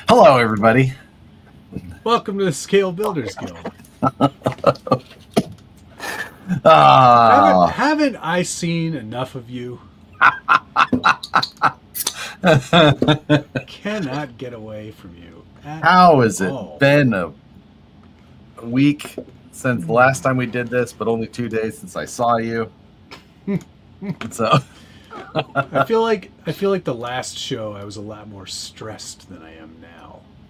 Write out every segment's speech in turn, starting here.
Hello, everybody. Welcome to the Scale Builders Guild. Haven't I seen enough of you? Cannot get away from you. How has it been a week since the last time we did this, but only 2 days since I saw you? So I feel like the last show I was a lot more stressed than I am now.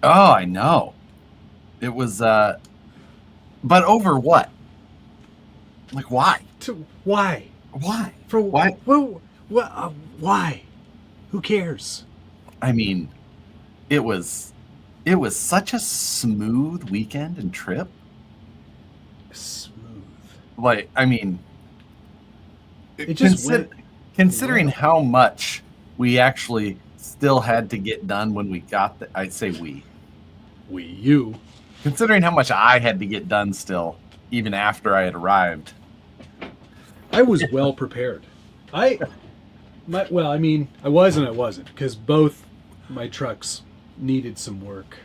Oh, I know. It was but over what? Like why? Why? Why? For why? Why? Who cares? I mean, it was such a smooth weekend and trip. Smooth. Like, I mean, it just considering how much we actually still had to get done when we got I'd say you. Considering how much I had to get done still, even after I had arrived. I was well prepared. I was and I wasn't, because both my trucks needed some work.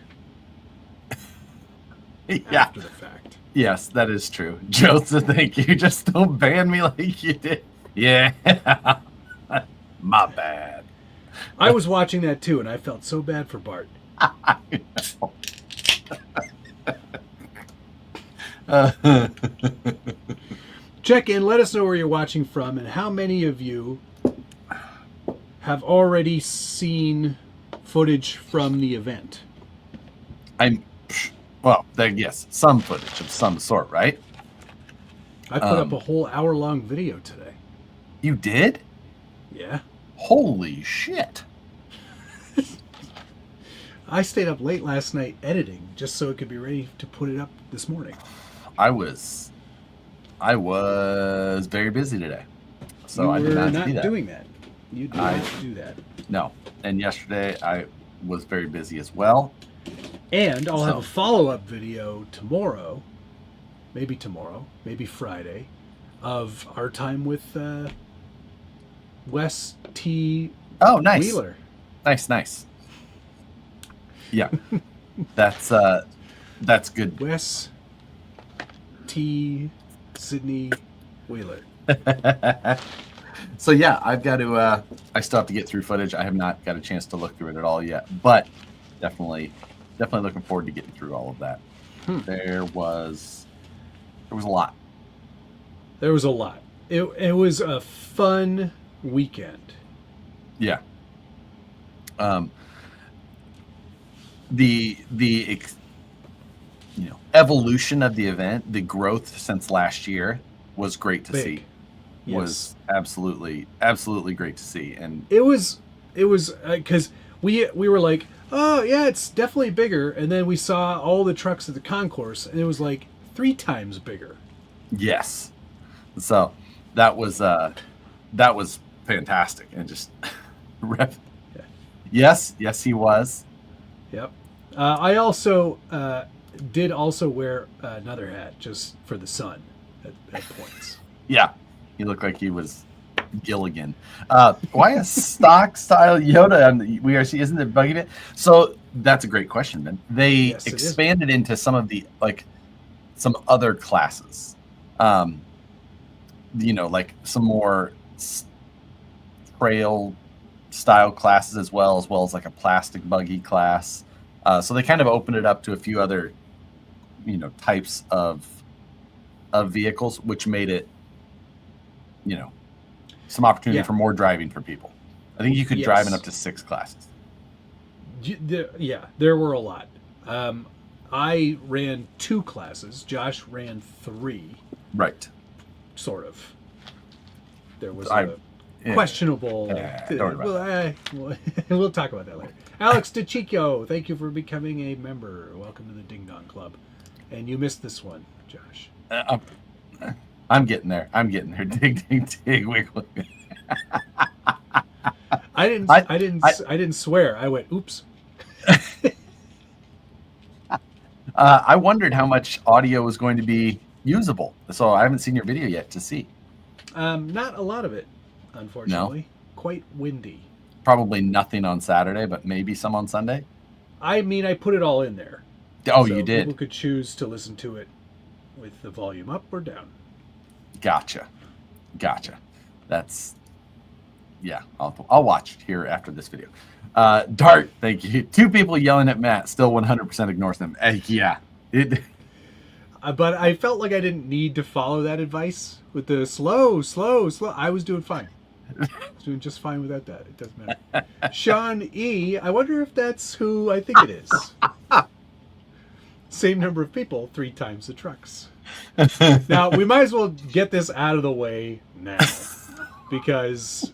After the fact. Yes, that is true. Joseph, thank you. Just don't ban me like you did. Yeah. My bad. I was watching that too, and I felt so bad for Bart. Check in, let us know where you're watching from, and how many of you have already seen footage from the event. Yes, some footage of some sort, right? I put up a whole hour-long video today. You did? Yeah. Holy shit. I stayed up late last night editing just so it could be ready to put it up this morning. I was very busy today, so I did not do that. Doing that. You did not do that. No, and yesterday I was very busy as well. And I'll have a follow-up video tomorrow, maybe Friday, of our time with Wes T. Oh, nice. Wheeler. Nice. Yeah, that's good. Wes T. Sydney Wheeler. So yeah, I've got to. I still have to get through footage. I have not got a chance to look through it at all yet, but definitely looking forward to getting through all of that. There was a lot. There was a lot. It was a fun weekend. Yeah. The evolution of the event, the growth since last year was great to see. Yes. Was absolutely great to see. And it was because we were like, oh yeah, it's definitely bigger, and then we saw all the trucks at the concourse, and it was like 3 times bigger. Yes. So that was fantastic, and just Yes, he was. Yep. I also did wear another hat just for the sun at points. Yeah, he looked like he was Gilligan. Why a stock style Yoda on the WRC? Isn't it bugging it? So that's a great question, man. They expanded into some of the some other classes. Like some more trail style classes as well as like a plastic buggy class. So they kind of opened it up to a few other, types of vehicles, which made it, some opportunity for more driving for people. I think you could drive in up to 6 classes. There were a lot. I ran 2 classes. Josh ran 3. Right. Sort of. There was a questionable. Don't worry about that. We'll talk about that later. Alex DeCicco, thank you for becoming a member. Welcome to the Ding Dong Club. And you missed this one, Josh. I'm getting there. Dig, dig, dig, wiggle. I didn't swear. I went, oops. I wondered how much audio was going to be usable, so I haven't seen your video yet to see. Not a lot of it, unfortunately. No? Quite windy. Probably nothing on Saturday, but maybe some on Sunday. I mean, I put it all in there. Oh, so you did? People could choose to listen to it with the volume up or down. Gotcha. That's... Yeah, I'll watch here after this video. Dart, thank you. 2 people yelling at Matt, still 100% ignores them. Yeah. But I felt like I didn't need to follow that advice with the slow. I was doing fine. I was doing just fine without that. It doesn't matter. Sean E. I wonder if that's who I think it is. Same number of people, 3 times the trucks. Now, we might as well get this out of the way now. Because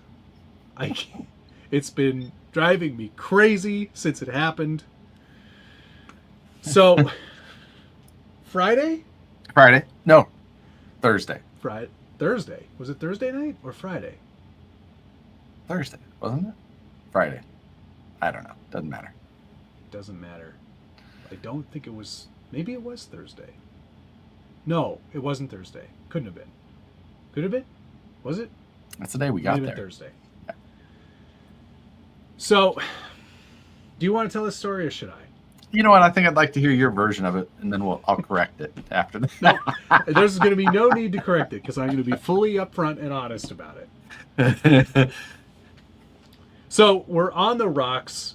it's been driving me crazy since it happened. So, Friday? No, Thursday. Thursday. Was it Thursday night or Friday? Thursday, wasn't it? Friday. I don't know. Doesn't matter. Doesn't matter. I don't think it was... Maybe it was Thursday. No, it wasn't Thursday. Couldn't have been. Could have been? Was it? That's the day we got Maybe there. Thursday. Yeah. So, do you want to tell this story or should I? You know what? I think I'd like to hear your version of it, and then I'll correct it after that. No, there's going to be no need to correct it because I'm going to be fully upfront and honest about it. So we're on the rocks,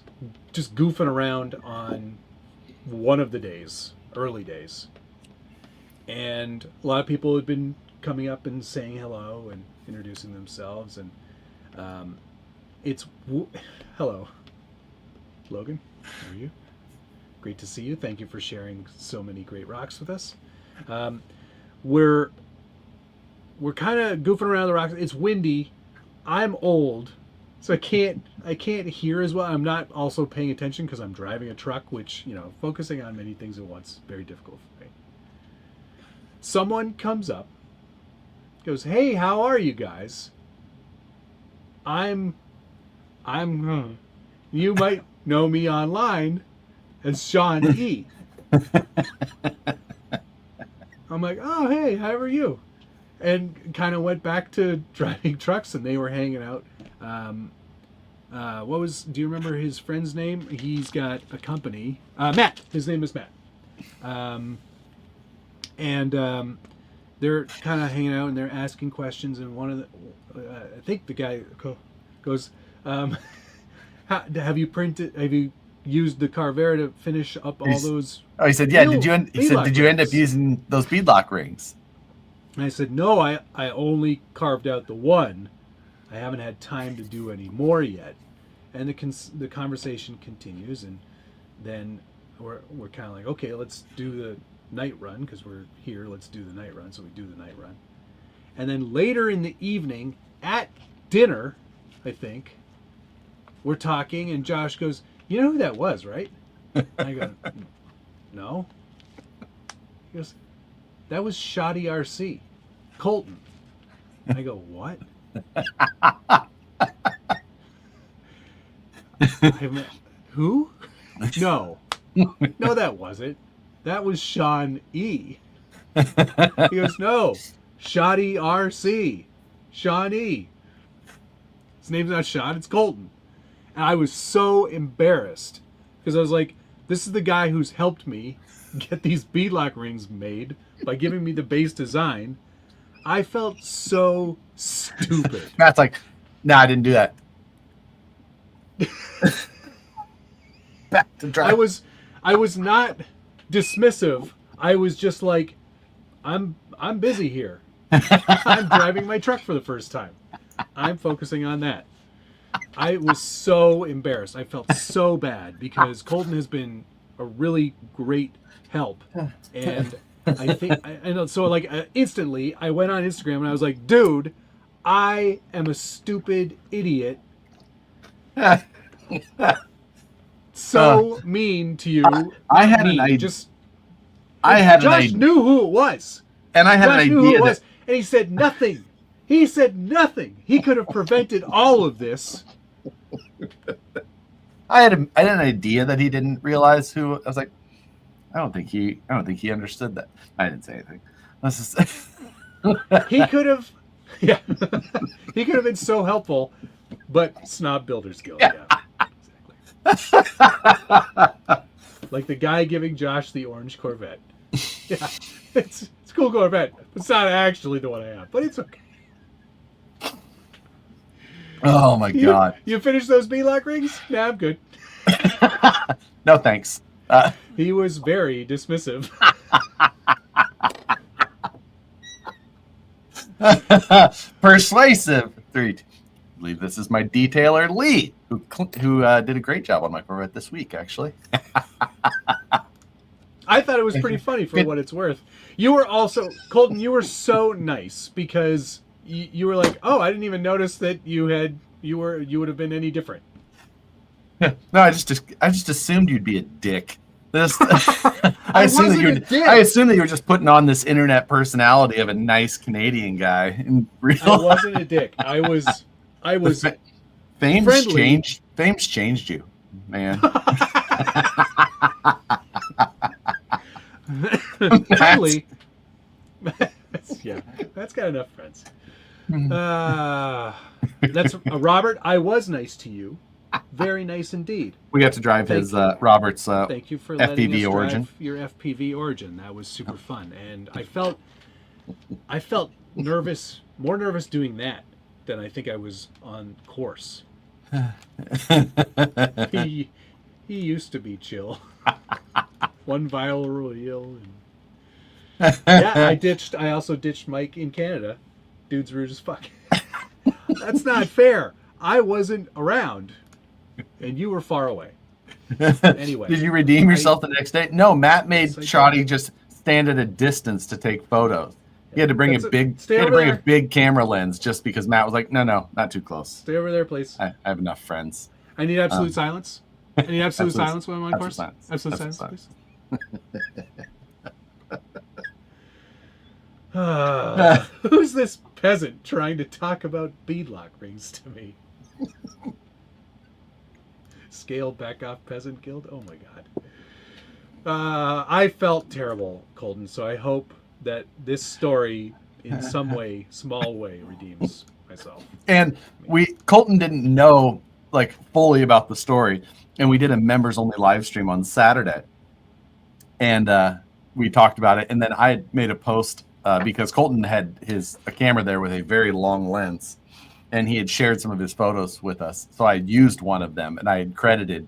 just goofing around on one of the days, early days. And a lot of people had been coming up and saying hello and introducing themselves. And hello, Logan, how are you? Great to see you. Thank you for sharing so many great rocks with us. We're kind of goofing around the rocks. It's windy. I'm old, so I can't hear as well. I'm not also paying attention because I'm driving a truck, which, focusing on many things at once is very difficult for me. Someone comes up, goes, "Hey, how are you guys? I'm you might know me online as Sean E." I'm like, "Oh, hey, how are you?" And kind of went back to driving trucks, and they were hanging out. Do you remember his friend's name? He's got a company. Matt. His name is Matt. They're kind of hanging out, and they're asking questions, and one of the, I think the guy goes, have you used the Carvera to finish up all those? Oh, he said, yeah. Did you end up using those beadlock rings? And I said, no, I only carved out the one. I haven't had time to do any more yet. And the conversation continues, and then we're kind of like, okay, let's do the night run because we're here. Let's do the night run. So we do the night run. And then later in the evening at dinner, I think, we're talking, and Josh goes, "You know who that was, right?" And I go, "No." He goes, "That was Shoddy RC, Colton." And I go, "What?" Who? No, that wasn't. That was Sean E. He goes, "No, Shoddy RC, Sean E. His name's not Sean, it's Colton." And I was so embarrassed because I was like, this is the guy who's helped me get these beadlock rings made by giving me the base design. I felt so stupid. Matt's like, "No, I didn't do that." Back to drive. I was not dismissive. I was just like, I'm busy here. I'm driving my truck for the first time. I'm focusing on that. I was so embarrassed. I felt so bad because Colton has been a really great help. And I think, instantly I went on Instagram and I was like, "Dude, I am a stupid idiot. So mean to you." I had an idea. Josh knew who it was. And I had an idea and he said nothing. He said nothing. He could have prevented all of this. I had an idea that he didn't realize who. I was like, I don't think he understood that. I didn't say anything. He could have, yeah. He could have been so helpful, but Snob Builders Guild. Yeah, exactly. Like the guy giving Josh the orange Corvette. Yeah, it's a cool Corvette. It's not actually the one I have, but it's okay. Oh my God. You finished those B-lock rings? Nah, I'm good. No, thanks. He was very dismissive. Persuasive. 3. I believe this is my detailer, Lee, who did a great job on my Corvette this week, actually. I thought it was pretty funny for what it's worth. You were also, Colton, you were so nice because you were like, oh, I didn't even notice that you would have been any different. No, I just assumed you'd be a dick. I assumed that you were just putting on this internet personality of a nice Canadian guy in real I wasn't a dick. I was Fame's friendly. changed you, man. Friendly. Yeah, that's got enough friends. That's Robert. I was nice to you. Very nice indeed. We got to drive Robert's thank you for letting FPV us Origin. drive your FPV Origin. That was super fun, and I felt nervous, more nervous doing that than I think I was on course. He used to be chill. One viral reel. Yeah, I also ditched Mike in Canada. Dude's rude as fuck. That's not fair. I wasn't around, and you were far away. Anyway, did you redeem yourself the next day? No, Matt made Shoddy just stand at a distance to take photos. He had to bring a big camera lens just because Matt was like, no, not too close. Stay over there, please. I have enough friends. I need absolute silence. I need absolute silence when I'm on course. Silence. Absolute silence, please. Who's this peasant trying to talk about beadlock rings to me? Scale back off peasant guild? Oh my God. I felt terrible, Colton, so I hope that this story in some way, small way, redeems myself. And Colton didn't know like fully about the story, and we did a members only live stream on Saturday. And we talked about it, and then I made a post because Colton had a camera there with a very long lens, and he had shared some of his photos with us. So I had used one of them, and I had credited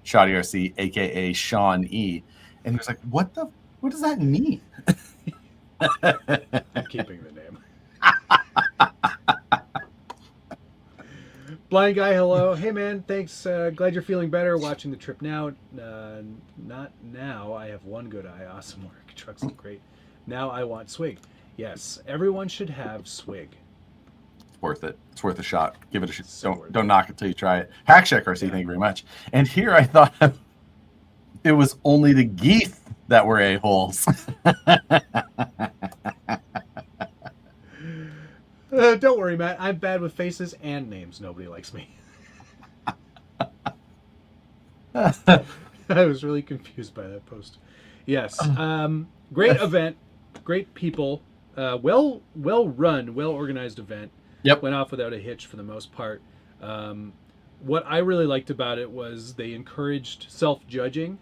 Shoddy RC, aka Sean E. And he was like, "What does that mean?" I'm keeping the name. Blind guy, hello. Hey man, thanks. Glad you're feeling better. Watching the trip now. Not now. I have one good eye. Awesome work. Trucks look great. Now I want swig. Yes, everyone should have swig. It's worth it. It's worth a shot. Give it a shot. Don't knock it till you try it. Hackshack RC, thank you very much. And here I thought it was only the geese that were a-holes. Don't worry, Matt. I'm bad with faces and names. Nobody likes me. I was really confused by that post. Yes. Great event. Great people. Well run, well organized event. Yep. Went off without a hitch for the most part. What I really liked about it was they encouraged self-judging.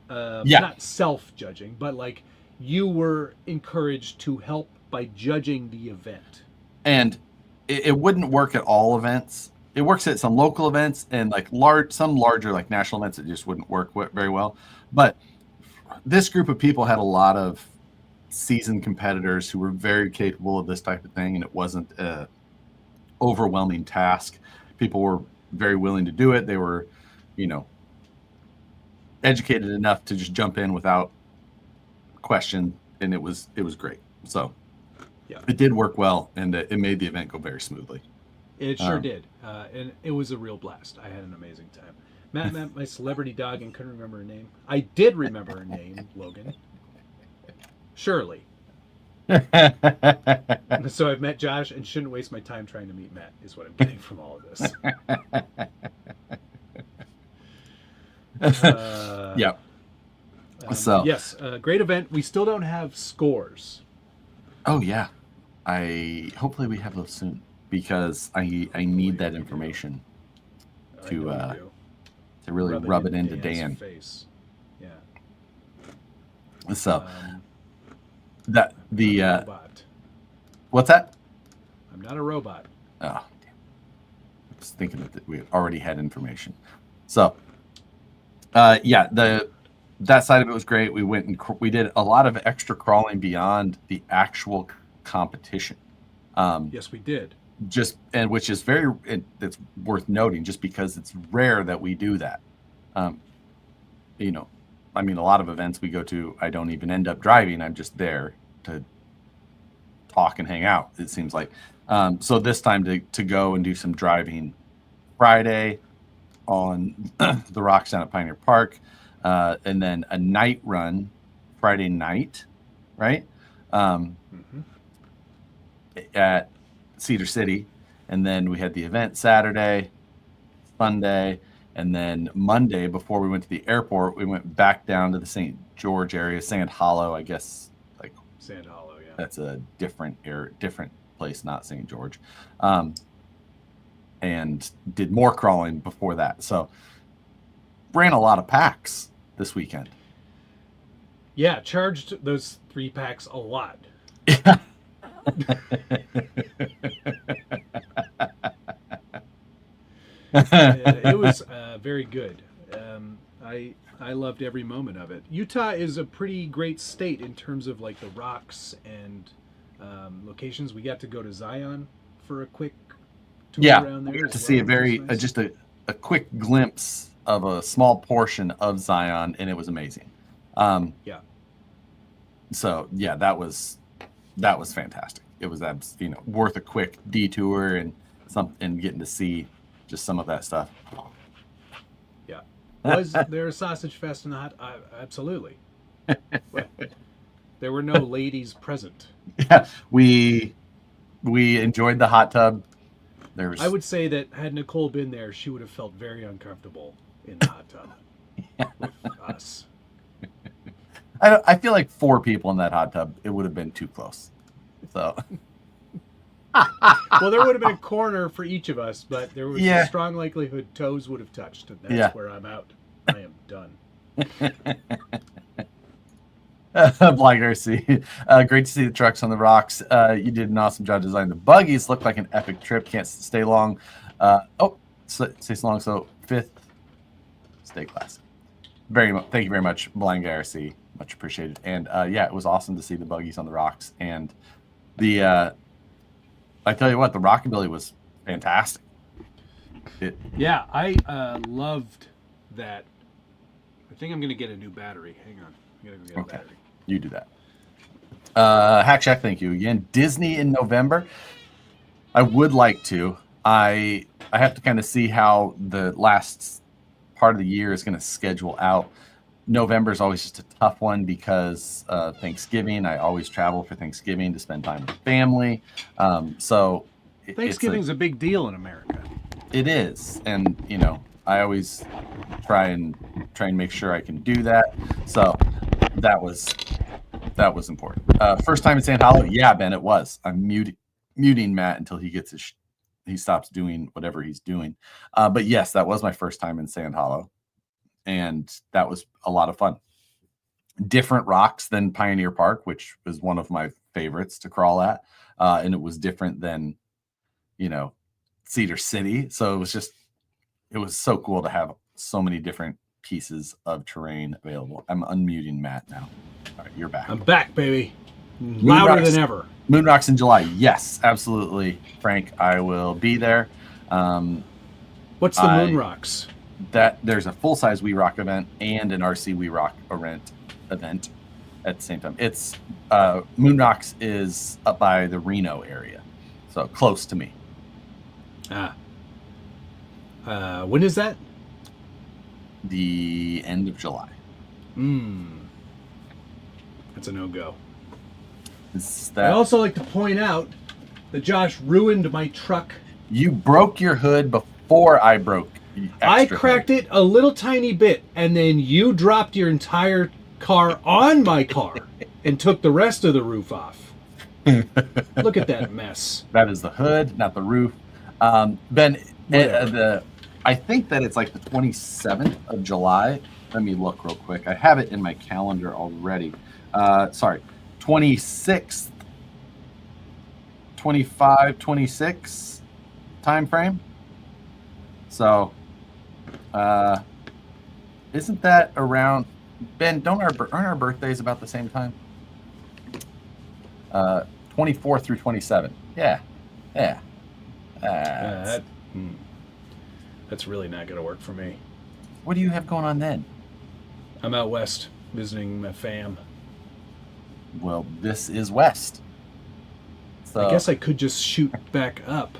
Not self-judging, but like you were encouraged to help by judging the event. And it wouldn't work at all events. It works at some local events and like some larger like national events. It just wouldn't work very well. But this group of people had a lot of seasoned competitors who were very capable of this type of thing, and it wasn't an overwhelming task. People were very willing to do it. They were, educated enough to just jump in without question, and it was great. So yeah, it did work well, and it made the event go very smoothly. It sure did, and it was a real blast. I had an amazing time. Matt met my celebrity dog and couldn't remember her name. I did remember her name, Logan. Shirley. So I've met Josh and shouldn't waste my time trying to meet Matt, is what I'm getting from all of this. Yeah. So yes, great event. We still don't have scores. Oh yeah, hopefully we have those soon because I need that information to really rub it into Dan. Face. So I'm not a robot. What's that? I'm not a robot. Oh, damn. I was thinking that we already had information. So, that side of it was great. We went and we did a lot of extra crawling beyond the actual competition. Yes, we did. Which is it's worth noting, just because it's rare that we do that. You know, I mean, a lot of events we go to, I don't even end up driving. I'm just there to talk and hang out, it seems like. So this time to go and do some driving Friday on the rocks down at Pioneer Park, and then a night run Friday night, right? At Cedar City, and then we had the event Saturday, Sunday, and then Monday, before we went to the airport, we went back down to the St. George area, Sand Hollow, I guess. Like Sand Hollow, yeah. That's a different place, not St. George. And did more crawling before that. So ran a lot of packs this weekend. Yeah, charged those 3 packs a lot. It was very good. I loved every moment of it. Utah is a pretty great state in terms of like the rocks and locations. We got to go to Zion for a quick tour around there. We got to see just a quick glimpse of a small portion of Zion, and it was amazing. So yeah, that was fantastic. It was worth a quick detour and getting to see just some of that stuff. Yeah. Was there a sausage fest in the hot? Absolutely. There were no ladies present. Yeah, we enjoyed the hot tub. I would say that had Nicole been there, she would have felt very uncomfortable in the hot tub with us. I feel like 4 people in that hot tub, it would have been too close. So, well, there would have been a corner for each of us, but there was a strong likelihood toes would have touched, and that's where I'm out. I am done. Blind RC, great to see the trucks on the rocks. You did an awesome job designing the buggies. Looked like an epic trip. Can't stay long. Stay so long. So 5th, stay classy. Thank you very much, Blind RC. Much appreciated. And it was awesome to see the buggies on the rocks. And I tell you what, the rockabilly was fantastic. I loved that. I think I'm going to get a new battery. Hang on. I'm going to go get a battery. You do that. Hack Shack, thank you again. Disney in November. I would like to. I have to kind of see how the last part of the year is going to schedule out. November is always just a tough one because Thanksgiving. I always travel for Thanksgiving to spend time with family. So Thanksgiving's a big deal in America. It is, and I always try and make sure I can do that. So that was important. First time in Sand Hollow, yeah, Ben, it was. I'm muting Matt until he gets he stops doing whatever he's doing. But yes, that was my first time in Sand Hollow. And that was a lot of fun. Different rocks than Pioneer Park, which was one of my favorites to crawl at. And it was different than, Cedar City. So it was so cool to have so many different pieces of terrain available. I'm unmuting Matt now. All right, you're back. I'm back, baby. Louder than ever. Moon Rocks in July. Yes, absolutely, Frank. I will be there. What's the Moon Rocks? There's a full-size We Rock event and an RC We Rock event at the same time. It's Moon Rocks is up by the Reno area, so close to me. When is that? The end of July. That's a no-go. I also like to point out that Josh ruined my truck. You broke your hood before I broke. I cracked it a little tiny bit, and then you dropped your entire car on my car and took the rest of the roof off. Look at that mess. That is the hood, not the roof. Ben, I think that it's like the 27th of July. Let me look real quick. I have it in my calendar already. sorry, 26th, 25, 26 time frame. So, isn't that around, Ben, aren't our birthdays about the same time? 24 through 27. Yeah. That's really not going to work for me. What do you have going on then? I'm out west visiting my fam. Well, this is west. So, I guess I could just shoot back up.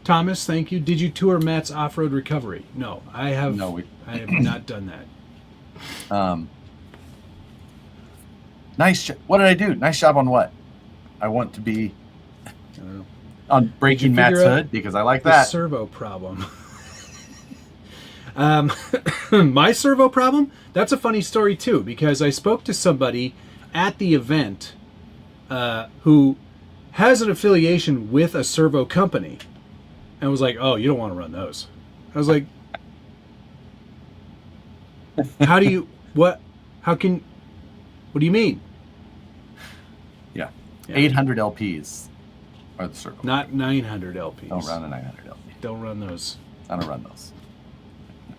Thomas, thank you. Did you tour Matt's off-road recovery? No, I have. No, I have not done that. Nice. What did I do? Nice job on what? I want to be on breaking Matt's hood because I like that. Servo problem. My servo problem? That's a funny story too, because I spoke to somebody at the event who has an affiliation with a servo company and was like, oh, you don't want to run those. I was like, what do you mean? Yeah. 800 LPs are the servo. Not 900 LPs. Don't run a 900 LP. Don't run those. I don't run those.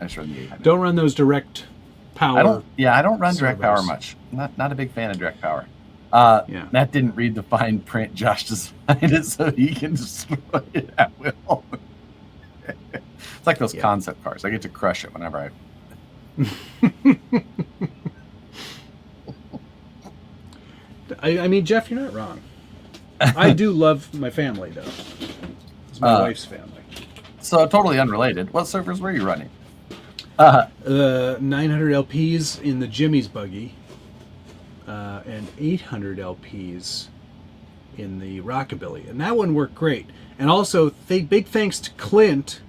I just run the 800. Don't run those direct power. I don't run direct power much. Not a big fan of direct power. Matt didn't read the fine print. Josh designed it so he can destroy it at will. It's like those concept cars. I get to crush it whenever I mean, Jeff, you're not wrong. I do love my family, though. It's my wife's family. So totally unrelated. What servers were you running? 900 LPs in the Jimmy's buggy, and 800 LPs in the Rockabilly, and that one worked great. And also, big thanks to Clint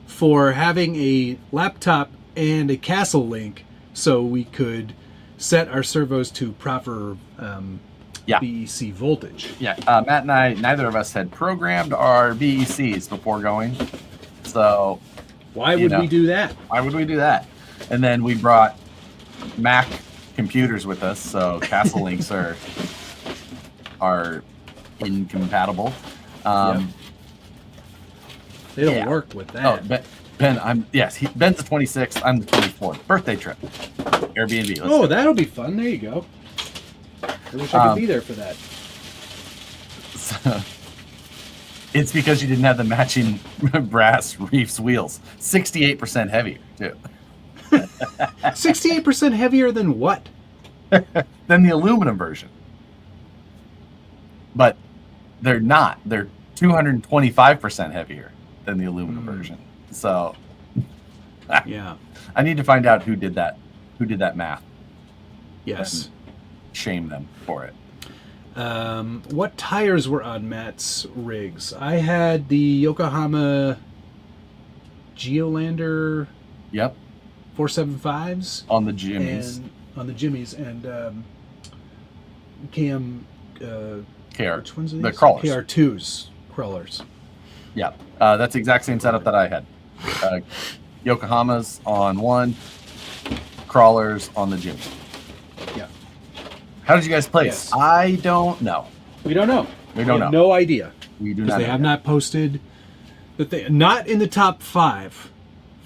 for having a laptop and a Castle Link, so we could set our servos to proper BEC voltage. Yeah, Matt and I, neither of us had programmed our BECs before going, so. Why would we do that? Why would we do that? And then we brought Mac computers with us, so Castle Links are incompatible. They don't work with that. Oh, Ben, Ben's the 26th. I'm the 24th. Birthday trip, Airbnb. That'll be fun. There you go. I wish I could be there for that. So, it's because you didn't have the matching brass reefs wheels. 68% heavier, too. 68% heavier than what? Than the aluminum version. But they're not. They're 225% heavier than the aluminum version. So, yeah. I need to find out who did that math. Yes. Shame them for it. What tires were on Matt's rigs? I had the Yokohama Geolander. Yep. 475s on the Jimmys. And KM. KR. Which ones are these? The crawlers. KR2s. Crawlers. Yeah. That's the exact same setup that I had. Yokohamas on one, crawlers on the Jimmy. Yeah. How did you guys place? Yes. I don't know. We don't know. We don't know. No idea. We do not. They have not posted that they not in the top 5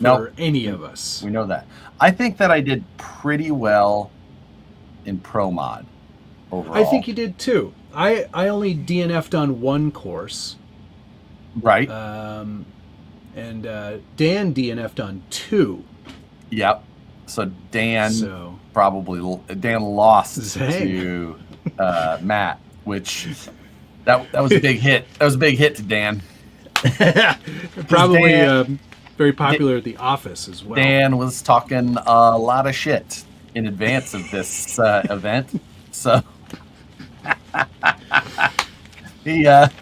for any of us. We know that. I think that I did pretty well in Pro Mod overall. I think you did too. I only DNF'd on one course. Right. And Dan DNF'd on 2. Yep. So Dan lost to Matt, which that was a big hit. That was a big hit to Dan. Probably very popular at the office as well. Dan was talking a lot of shit in advance of this event, so he that's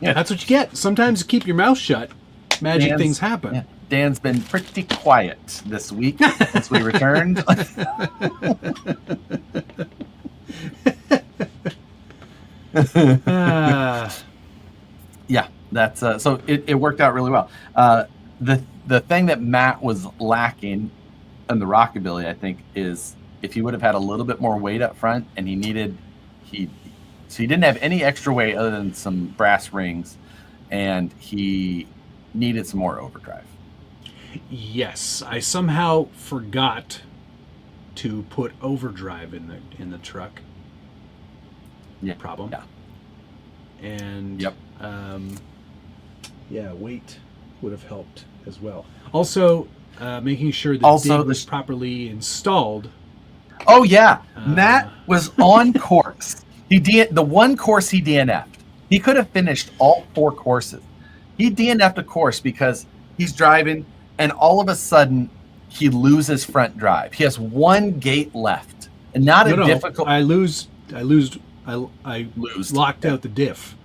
what you get. Sometimes you keep your mouth shut. Magic things happen. Yeah, Dan's been pretty quiet this week since we returned. Yeah, that's so it worked out really well. The thing that Matt was lacking and the rockabilly, I think, is if he would have had a little bit more weight up front, and he didn't have any extra weight other than some brass rings, and he needed some more overdrive. Yes, I somehow forgot to put overdrive in the truck. Yeah. Problem. Yeah. And yep. Weight would have helped as well. Also, making sure the dig was properly installed. Oh yeah, Matt was on course. The one course he DNF'd. He could have finished all 4 courses. He DNF'd a course because he's driving, and all of a sudden he loses front drive. He has 1 gate left, and difficult. I locked out the diff.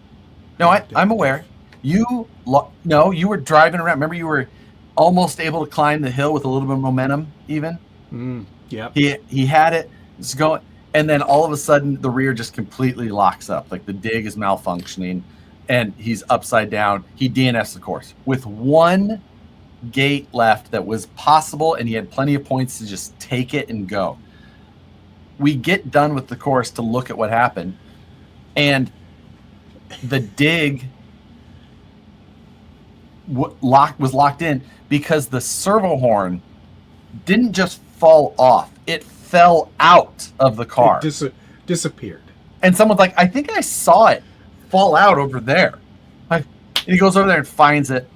No, I'm aware. You were driving around. Remember, you were almost able to climb the hill with a little bit of momentum, even. Yeah. He had it. It's going, and then all of a sudden the rear just completely locks up. Like the dig is malfunctioning, and he's upside down. He DNFs the course with 1 gate left that was possible, and he had plenty of points to just take it and go. We get done with the course to look at what happened, and the dig was locked in because the servo horn didn't just fall off. It fell out of the car. It disappeared. And someone's like, I think I saw it fall out over there. And he goes over there and finds it.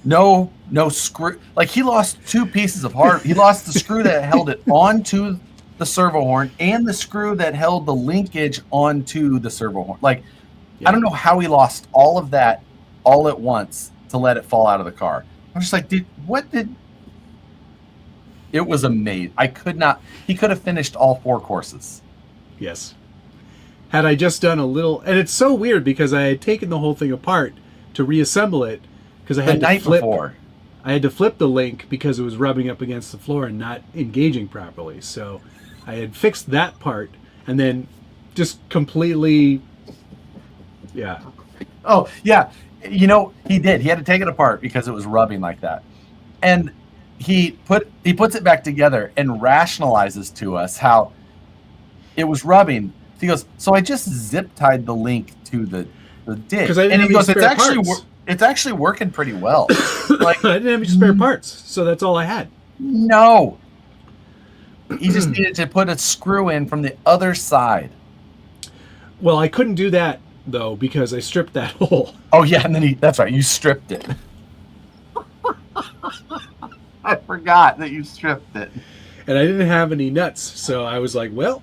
No screw. Like, he lost 2 pieces of hardware. He lost the screw that held it onto the servo horn and the screw that held the linkage onto the servo horn. Like, I don't know how he lost all of that all at once to let it fall out of the car. I'm just like, it was amazing. He could have finished all 4 courses. Yes. Had I just done a little, and it's so weird because I had taken the whole thing apart to reassemble it because I had to flip the link because it was rubbing up against the floor and not engaging properly. So I had fixed that part and then just completely, yeah. Oh, yeah. He did. He had to take it apart because it was rubbing like that. And he puts it back together and rationalizes to us how it was rubbing. He goes, so I just zip tied the link to the dig. And he goes, it's actually working pretty well. Like, I didn't have any spare parts, so that's all I had. No. He just needed to put a screw in from the other side. Well, I couldn't do that, though, because I stripped that hole. Oh, yeah, and then that's right, you stripped it. I forgot that you stripped it. And I didn't have any nuts, so I was like, well,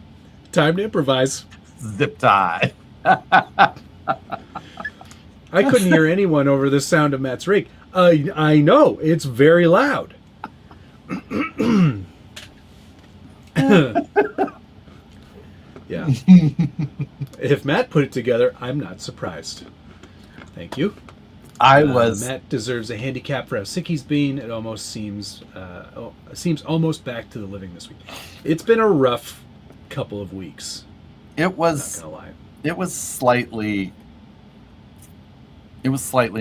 time to improvise. Zip tie. I couldn't hear anyone over the sound of Matt's rake. I know, it's very loud. Yeah. If Matt put it together, I'm not surprised. Thank you. Matt deserves a handicap for how sick he's been. It almost seems almost back to the living this week. It's been a rough couple of weeks. It was. I'm not gonna lie. It was slightly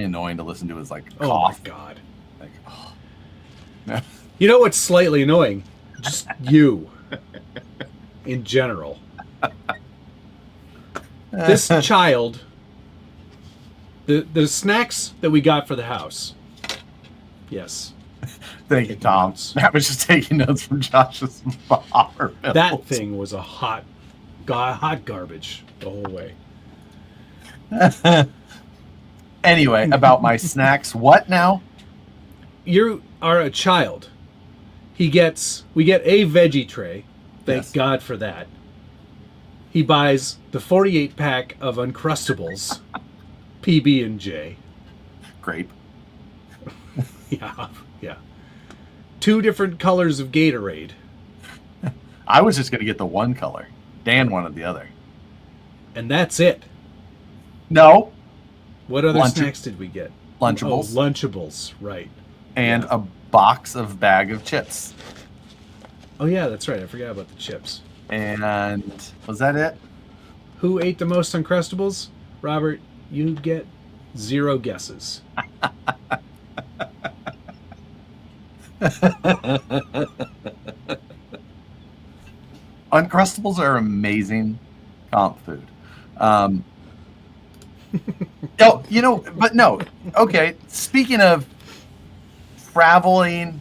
annoying to listen to his cough. Oh my god. You know what's slightly annoying? Just you. In general. This child, the snacks that we got for the house. Yes. Thank you, Tom. Matt was just taking notes from Josh's bar. That thing was a hot garbage the whole way. Anyway, about my snacks. What now? You are a child. We get a veggie tray. Thank God for that. He buys the 48-pack of Uncrustables, PB&J. Grape. Yeah. 2 different colors of Gatorade. I was just going to get the one color. Dan wanted the other. And that's it. No. What other snacks did we get? Lunchables. Oh, Lunchables, right. And a box of bag of chips. Oh, yeah, that's right. I forgot about the chips. And was that it? Who ate the most Uncrustables? Robert, you get 0 guesses. Uncrustables are amazing comp food. Oh, but no. Okay. Speaking of traveling,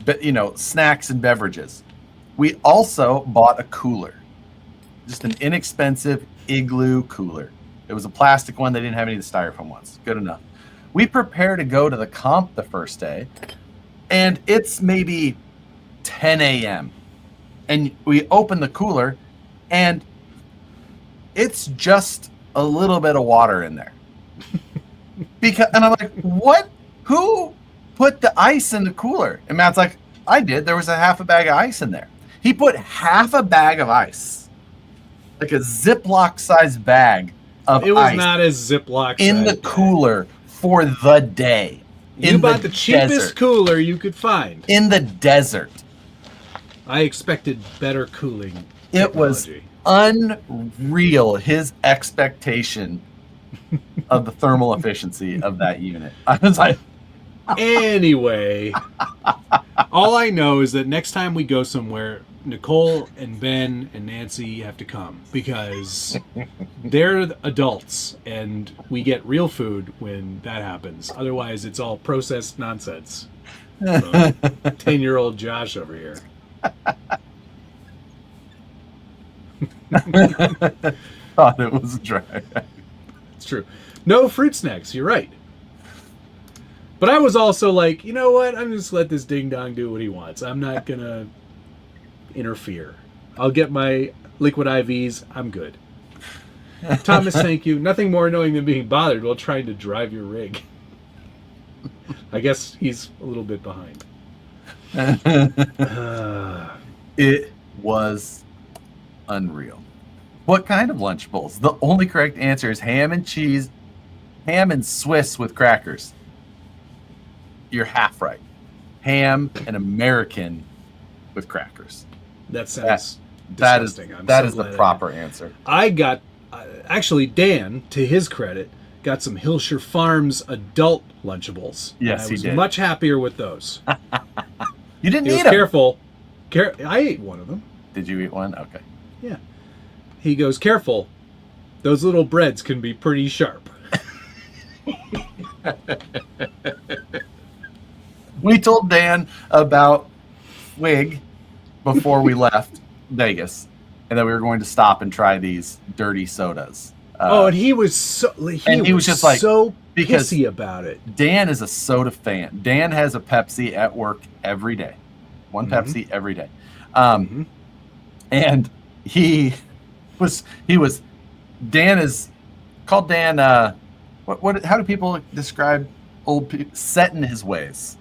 but snacks and beverages, we also bought a cooler, just an inexpensive Igloo cooler. It was a plastic one. They didn't have any of the styrofoam ones. Good enough. We prepare to go to the comp the first day, and it's maybe 10 a.m. And we open the cooler, and it's just a little bit of water in there. And I'm like, what? Who put the ice in the cooler? And Matt's like, I did. There was a half a bag of ice in there. He put half a bag of ice, like a Ziploc sized bag of ice. It was not a Ziploc in the cooler for the day. You bought the cheapest cooler you could find. In the desert. I expected better cooling technology. It was unreal, his expectation of the thermal efficiency of that unit. I was like... Anyway, all I know is that next time we go somewhere, Nicole and Ben and Nancy have to come because they're adults and we get real food when that happens. Otherwise, it's all processed nonsense. 10-year-old Josh over here. Thought it was dry. It's true. No fruit snacks, you're right. But I was also like, you know what? I'm just let this ding dong do what he wants. I'm not gonna interfere. I'll get my liquid IVs. I'm good. Thomas, thank you. Nothing more annoying than being bothered while trying to drive your rig. I guess he's a little bit behind. It was unreal. What kind of Lunchables? The only correct answer is ham and cheese, ham and Swiss with crackers. You're half right. Ham and American with crackers. That sounds that disgusting. That is the proper answer. I got, actually, Dan, to his credit, got some Hillshire Farms adult Lunchables. Yes, he did. I was much happier with those. You didn't eat them. Careful. I ate one of them. Did you eat one? Okay. Yeah. He goes, careful. Those little breads can be pretty sharp. We told Dan about Wig before we left Vegas, and that we were going to stop and try these dirty sodas. And he was so he was just like so pissy about it. Dan is a soda fan. Dan has a Pepsi at work every day, one Pepsi every day, and he was Dan is called Dan. What? How do people describe old people? Set in his ways.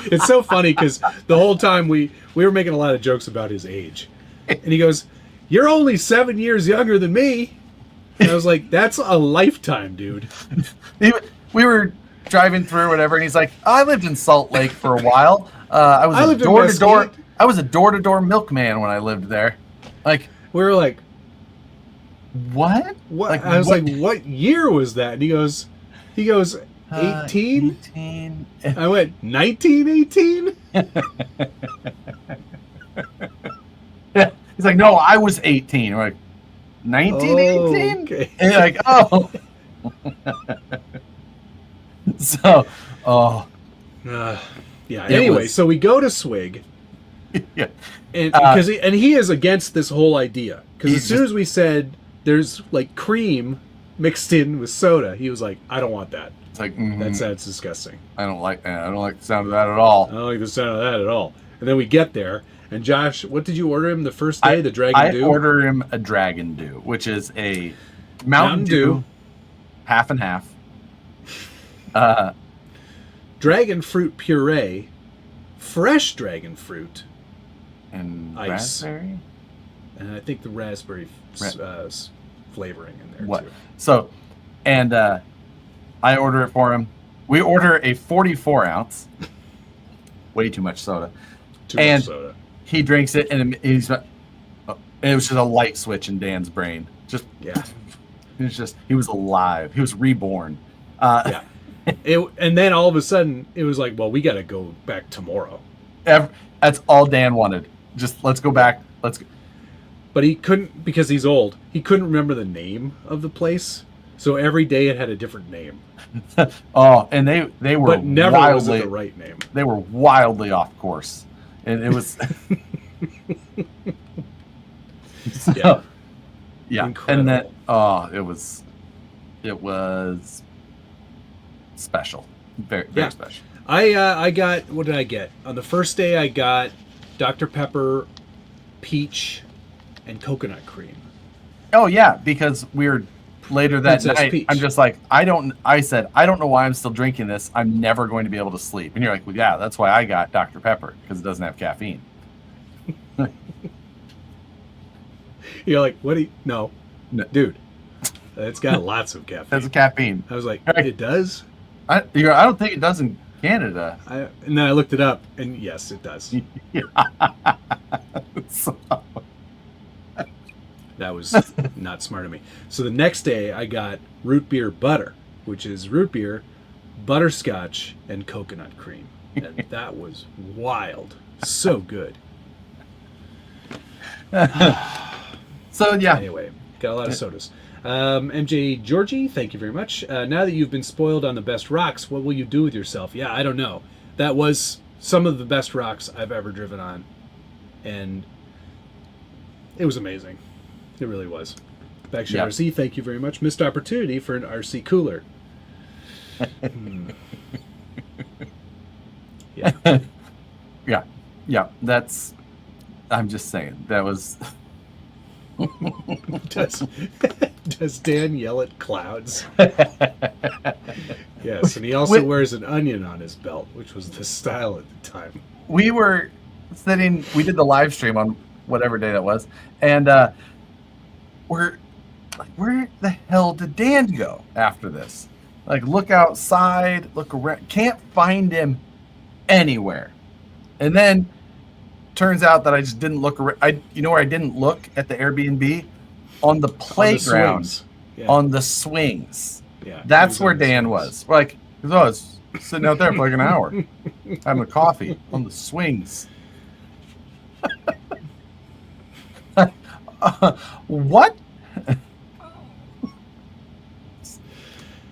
It's so funny because the whole time we were making a lot of jokes about his age, and he goes, "You're only 7 years younger than me." And I was like, "That's a lifetime, dude." We were driving through whatever, and he's like, "I lived in Salt Lake for a while. I was a door-to-door. I was a door-to-door milkman when I lived there." Like, we were like, "What? What?" Like, I was like, "What year was that?" And he goes, 18? 18. I went, 1918? Yeah. He's like, "No, I was 18. We're like, 1918? Okay. And you're like, "Oh." So, yeah. Anyway, so we go to Swig. Yeah. And he is against this whole idea. Because as soon as we said there's like cream mixed in with soda, he was like, "I don't want that." It's like, that sounds disgusting. I don't like that. I don't like the sound of that at all. I don't like the sound of that at all. And then we get there, and Josh, what did you order him the first day? The Dragon Dew? I order him a Dragon Dew, which is a Mountain Dew, half and half. Dragon fruit puree, fresh dragon fruit, and ice. Raspberry? And I think the raspberry flavoring in there too. So, and I order it for him. We order a 44-ounce. Way too much soda. Too much soda. He drinks it, and it was just a light switch in Dan's brain. Just, yeah. He was alive. He was reborn. Yeah. And then all of a sudden, it was like, well, we got to go back tomorrow. That's all Dan wanted. Just let's go back. Let's go. But he couldn't, because he's old, he couldn't remember the name of the place. So every day it had a different name. Oh, and they were but never wildly, was it the right name. They were wildly off course. And it was so, yeah. Incredible. And then it was special. Very, very special. I got, what did I get? On the first day I got Dr. Pepper, peach, and coconut cream. Oh yeah, because we were later that Princess night. Peach. I'm just like, I said, I don't know why I'm still drinking this. I'm never going to be able to sleep. And you're like, well, yeah, that's why I got Dr. Pepper, because it doesn't have caffeine. You're like, what do you, no, dude, it's got lots of caffeine. That's caffeine. I was like, it does? I don't think it does in Canada. And then I looked it up, and yes, it does. So, that was not smart of me. So the next day, I got root beer butter, which is root beer, butterscotch, and coconut cream. And that was wild. So good. so, yeah. Anyway, got a lot of sodas. MJ Georgie, thank you very much. Now that you've been spoiled on the best rocks, what will you do with yourself? Yeah, I don't know. That was some of the best rocks I've ever driven on. And it was amazing. It really was. Backshot RC, thank you very much. Missed opportunity for an RC cooler. Yeah. Yeah. That's, I'm just saying, that was... Does Dan yell at clouds? Yes, and he also wears an onion on his belt, which was the style at the time. We were sitting, we did the live stream on whatever day that was, and we're like, where the hell did Dan go after this? Like, look outside, look around, can't find him anywhere. And then turns out that I just didn't look around. You know where I didn't look at the Airbnb? On the playground, on the swings. Yeah, that's where Dan was. Like, I was sitting out there for like an hour, having a coffee on the swings. What?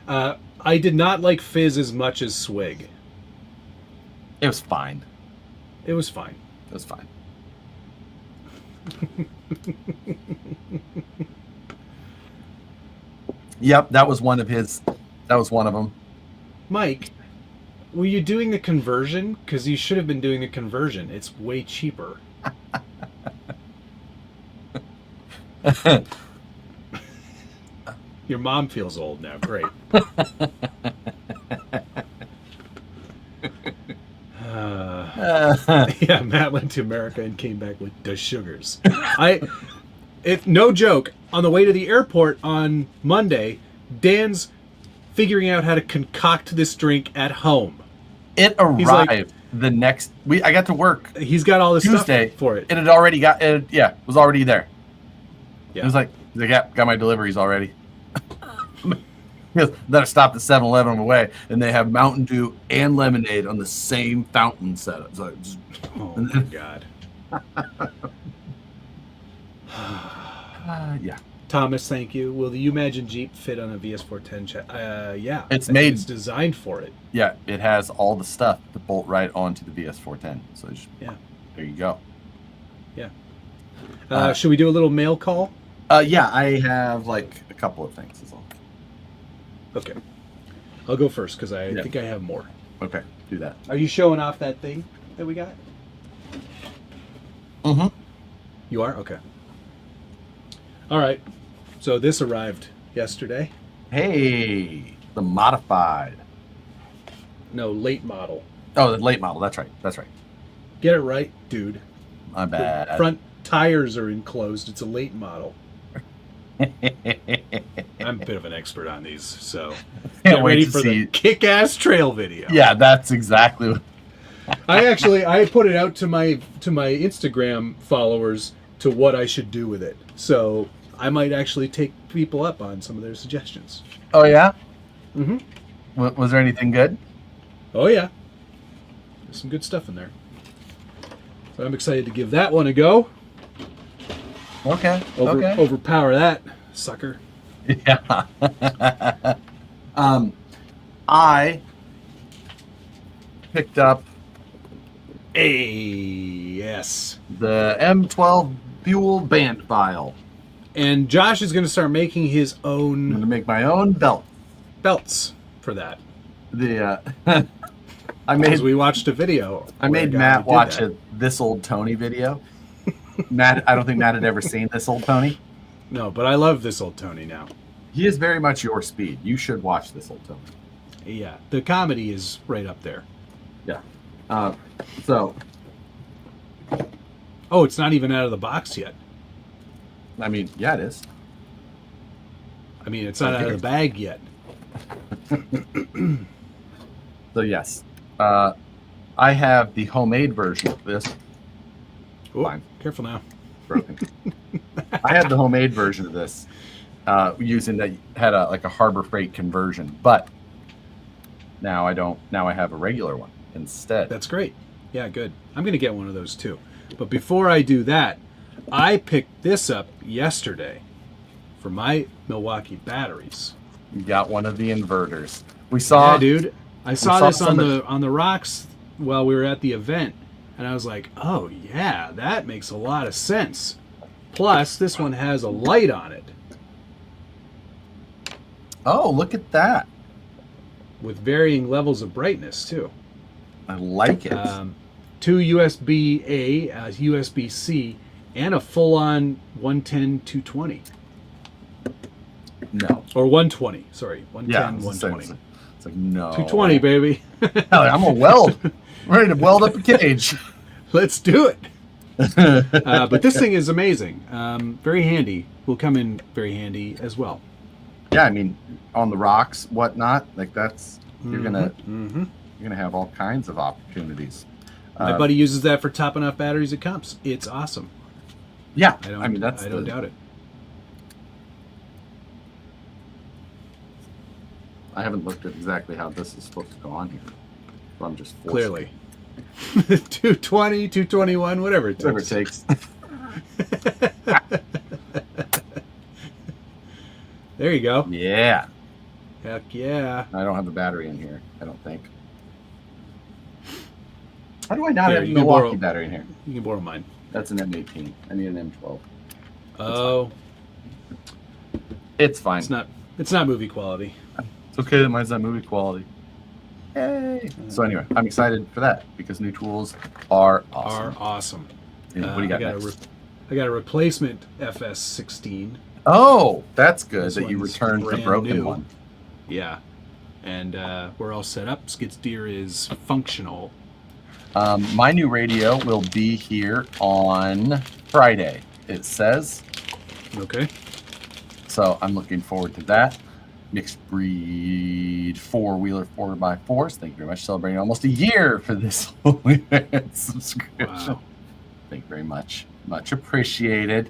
I did not like Fizz as much as Swig. It was fine. It was fine. It was fine. Yep, that was one of his. That was one of them. Mike, were you doing the conversion? Because you should have been doing the conversion. It's way cheaper. Your mom feels old now. Great. Yeah, Matt went to America and came back with the sugars. No joke. On the way to the airport on Monday, Dan's figuring out how to concoct this drink at home. It arrived the next week. I got to work. He's got all this Tuesday stuff for it. It had already got. It was already there. Yeah. It was like, yeah, got my deliveries already. Then I stopped at 7-Eleven on the way, and they have Mountain Dew and lemonade on the same fountain setup. So oh my god. Yeah. Thomas, thank you. Will the Imagine Jeep fit on a VS410? Yeah. It's It's designed for it. Yeah, it has all the stuff to bolt right onto the VS410. So there you go. Yeah. Should we do a little mail call? Yeah, I have like a couple of things as well. Okay. I'll go first because I think I have more. Okay, do that. Are you showing off that thing that we got? Mm-hmm. You are? Okay. All right. So this arrived yesterday. Hey, the modified. No, late model. Oh, the late model. That's right. That's right. Get it right, dude. My bad. The front tires are enclosed. It's a late model. I'm a bit of an expert on these, so get ready for the kick-ass trail video. Yeah, that's exactly what... I put it out to my Instagram followers to what I should do with it. So I might actually take people up on some of their suggestions. Oh yeah? Mm-hmm. Was there anything good? Oh yeah, there's some good stuff in there. So I'm excited to give that one a go. Okay. Okay. Overpower that sucker. Yeah. I picked up yes, the M12 Fuel band file. And Josh is going to start making his own. I'm going to make my own belts for that. Because we watched a video. I made Matt watch a This Old Tony video. Matt, I don't think Matt had ever seen This Old Tony. No, but I love This Old Tony now. He is very much your speed. You should watch This Old Tony. Yeah, the comedy is right up there. Yeah. So. Oh, it's not even out of the box yet. I mean, yeah, it is. I mean, it's not out of the bag yet. So, yes. I have the homemade version of this. Oh, fine. Careful now. Broken. I had the homemade version of this using that had a Harbor Freight conversion, but now I don't. Now I have a regular one instead. That's great. Yeah, good. I'm going to get one of those too. But before I do that, I picked this up yesterday for my Milwaukee batteries. You got one of the inverters. We saw. Yeah, dude. I saw this on the rocks while we were at the event, and I was like, "Oh yeah, that makes a lot of sense." Plus, this one has a light on it. Oh, look at that! With varying levels of brightness too. I like it. 2 USB-A, USB-C, and a full-on 110 220. No. Or 120. Sorry, 110 yeah, 120. It's like no. 220, baby. I'm a weld. I'm ready to weld up a cage. Let's do it. But this thing is amazing. Very handy. Will come in very handy as well. Yeah, I mean, on the rocks, whatnot, like that's you're gonna have all kinds of opportunities. My buddy uses that for topping off batteries at comps. It's awesome. Yeah, I don't doubt it. I haven't looked at exactly how this is supposed to go on here. So I'm just clearly 220, 221, whatever it takes. There you go. Yeah. Heck yeah. I don't have a battery in here, I don't think. How do I not have a Milwaukee battery in here? You can borrow mine. That's an M18. I need an M12. Oh. It's fine. It's not movie quality. It's okay that mine's not movie quality. Yay. So anyway, I'm excited for that because new tools are awesome. And what do you got next? I got a replacement FS16. Oh, that's good that you returned the broken one. Yeah. And we're all set up. Skid steer is functional. My new radio will be here on Friday, it says. Okay. So I'm looking forward to that. Mixed breed 4-wheeler 4x4s. Thank you very much. Celebrating almost a year for this subscription. Wow. Thank you very much. Much appreciated.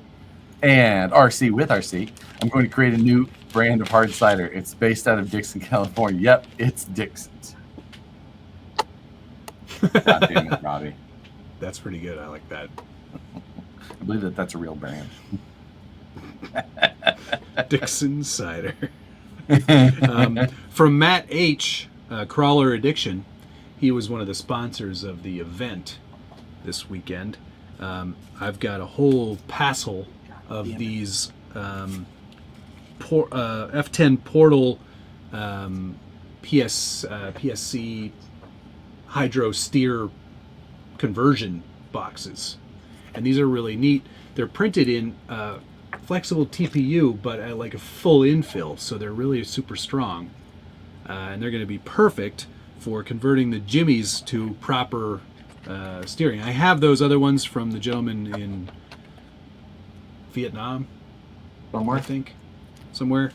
And RC with RC, I'm going to create a new brand of hard cider. It's based out of Dixon, California. Yep, it's Dixon's. God damn it, Robbie. That's pretty good. I like that. I believe that's a real brand. Dixon cider. From Matt H, Crawler Addiction, he was one of the sponsors of the event this weekend. I've got a whole passel of these F10 Portal PSC hydro steer conversion boxes, and these are really neat. They're printed in flexible TPU, but at like a full infill, so they're really super strong, and they're going to be perfect for converting the jimmies to proper steering. I have those other ones from the gentleman in Vietnam, somewhere, I think, somewhere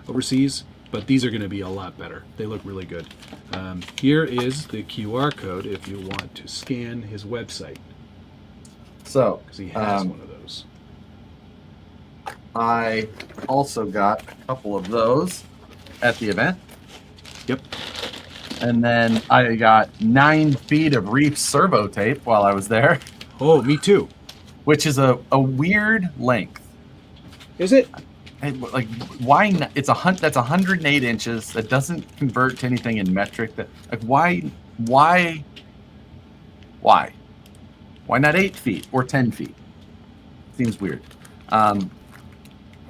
overseas. But these are going to be a lot better. They look really good. Here is the QR code if you want to scan his website. So, because he has one of those. I also got a couple of those at the event. Yep. And then I got 9 feet of Reef servo tape while I was there, Oh, me too. which is a weird length. Is it? Like, why not? That's 108 inches. That doesn't convert to anything in metric. That, like, why not 8 feet or 10 feet? Seems weird. But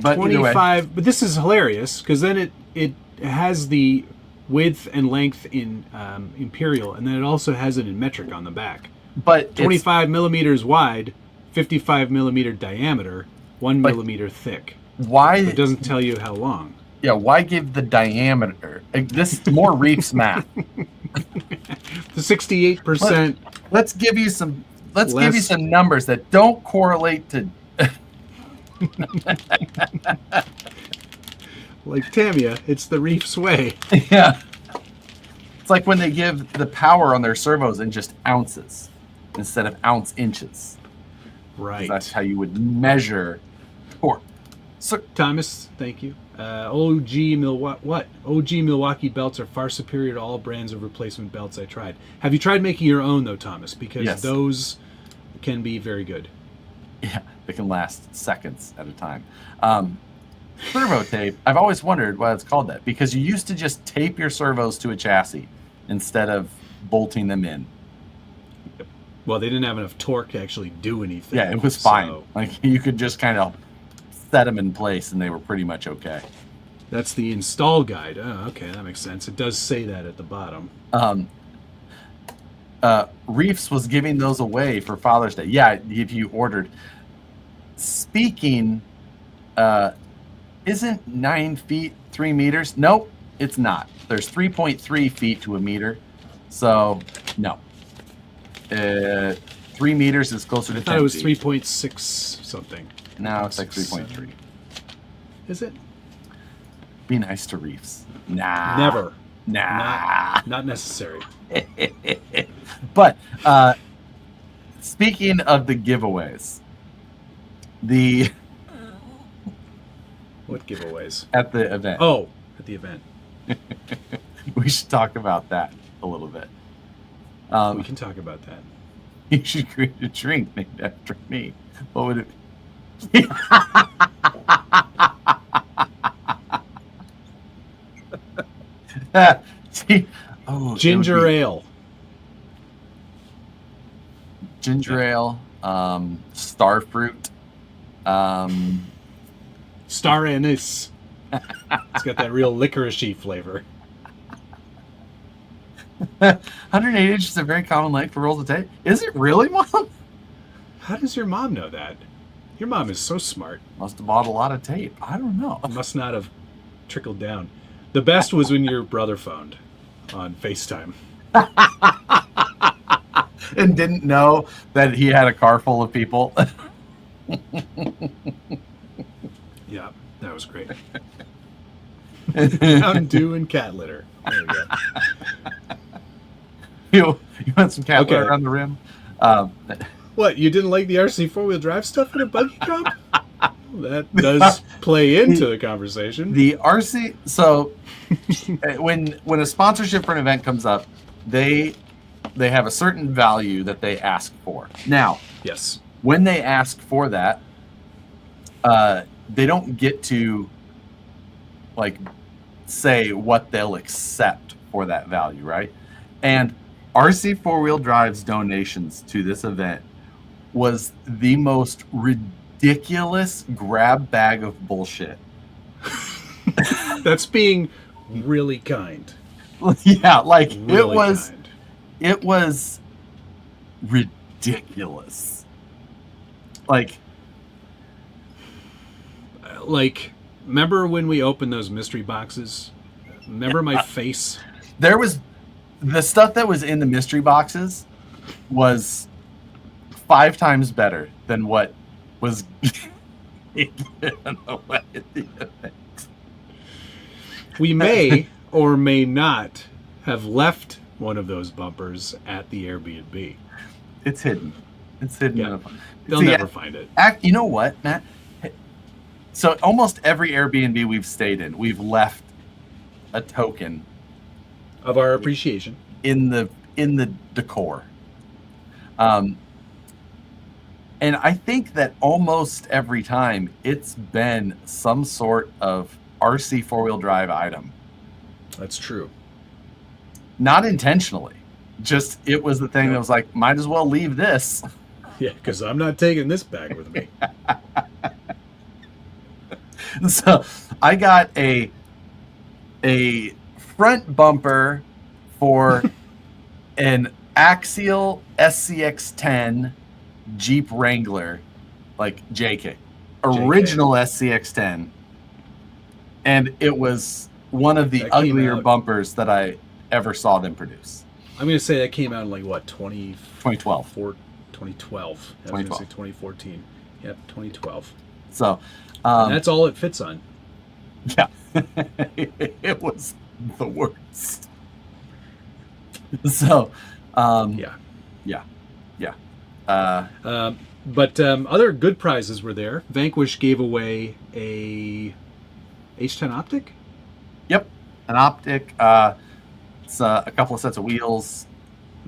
25. But this is hilarious because then it has the width and length in imperial, and then it also has it in metric on the back. But 25 millimeters wide, 55 millimeter diameter, 1 millimeter thick. Why? It doesn't tell you how long. Yeah, why give the diameter? This more Reef's math. The 68%. Let's give you some. Let's give you some numbers that don't correlate to. Like Tamiya, it's the Reef's way. Yeah. It's like when they give the power on their servos in just ounces instead of ounce inches. Right. That's how you would measure torque. So, Thomas, thank you. OG Milwaukee belts are far superior to all brands of replacement belts I tried. Have you tried making your own though, Thomas? Because those can be very good. Yeah, they can last seconds at a time. Servo tape, I've always wondered why it's called that, because you used to just tape your servos to a chassis instead of bolting them in. Well, they didn't have enough torque to actually do anything. Yeah, it was fine. Like, you could just kind of set them in place and they were pretty much okay. That's the install guide. Oh, okay, that makes sense. It does say that at the bottom. Reefs was giving those away for Father's Day. Yeah, if you ordered. Speaking, isn't 9 feet 3 meters? Nope, it's not. There's 3.3 feet to a meter. So, no. 3 meters is closer to 10 I thought it was feet. 3.6 something. No, it's like 3.3. Is it? Be nice to Reefs. Nah. Never. Nah. Not necessary. But speaking of the giveaways, What giveaways? at the event. Oh, at the event. We should talk about that a little bit. We can talk about that. You should create a drink named after me. What would it be? See, Ginger ale. Ginger ale, star fruit, Star anise. It's got that real licoricey flavor. 108 inches is a very common length for rolls of tape. Is it really, Mom? How does your mom know that? Your mom is so smart. Must have bought a lot of tape. I don't know. Must not have trickled down. The best was when your brother phoned on FaceTime. And didn't know that he had a car full of people. Yeah, that was great. Mountain Dew and cat litter. There you go. You want some cat litter on the rim? What, you didn't like the RC four-wheel drive stuff in a buggy comp? That does play into the conversation. The RC, so when a sponsorship for an event comes up, they have a certain value that they ask for. Now, yes, when they ask for that, they don't get to like say what they'll accept for that value, right? And RC four-wheel drive's donations to this event was the most ridiculous grab bag of bullshit. That's being really kind. Yeah, like Really kind. it was ridiculous. Like, remember when we opened those mystery boxes? Remember my face? there was the stuff that was in the mystery boxes was 5 times better than what was given away at the event. We may or may not have left one of those bumpers at the Airbnb. It's hidden. It's hidden. Yeah. They'll never find it. You know what, Matt? So almost every Airbnb we've stayed in, we've left a token of our appreciation in the decor. And I think that almost every time it's been some sort of RC four-wheel drive item. That's true. Not intentionally. Just it was the thing that was like, might as well leave this. Yeah, because I'm not taking this bag with me. So I got a front bumper for an Axial SCX10 Jeep Wrangler, like JK, original SCX10, and it was one of the uglier bumpers that I ever saw them produce. I'm going to say that came out in like what, 2012. 2012. I was going to say 2014. Yep, 2012. So and that's all it fits on. Yeah, it was the worst. So, yeah. But other good prizes were there. Vanquish gave away a H10 optic. Yep, an optic. It's a couple of sets of wheels,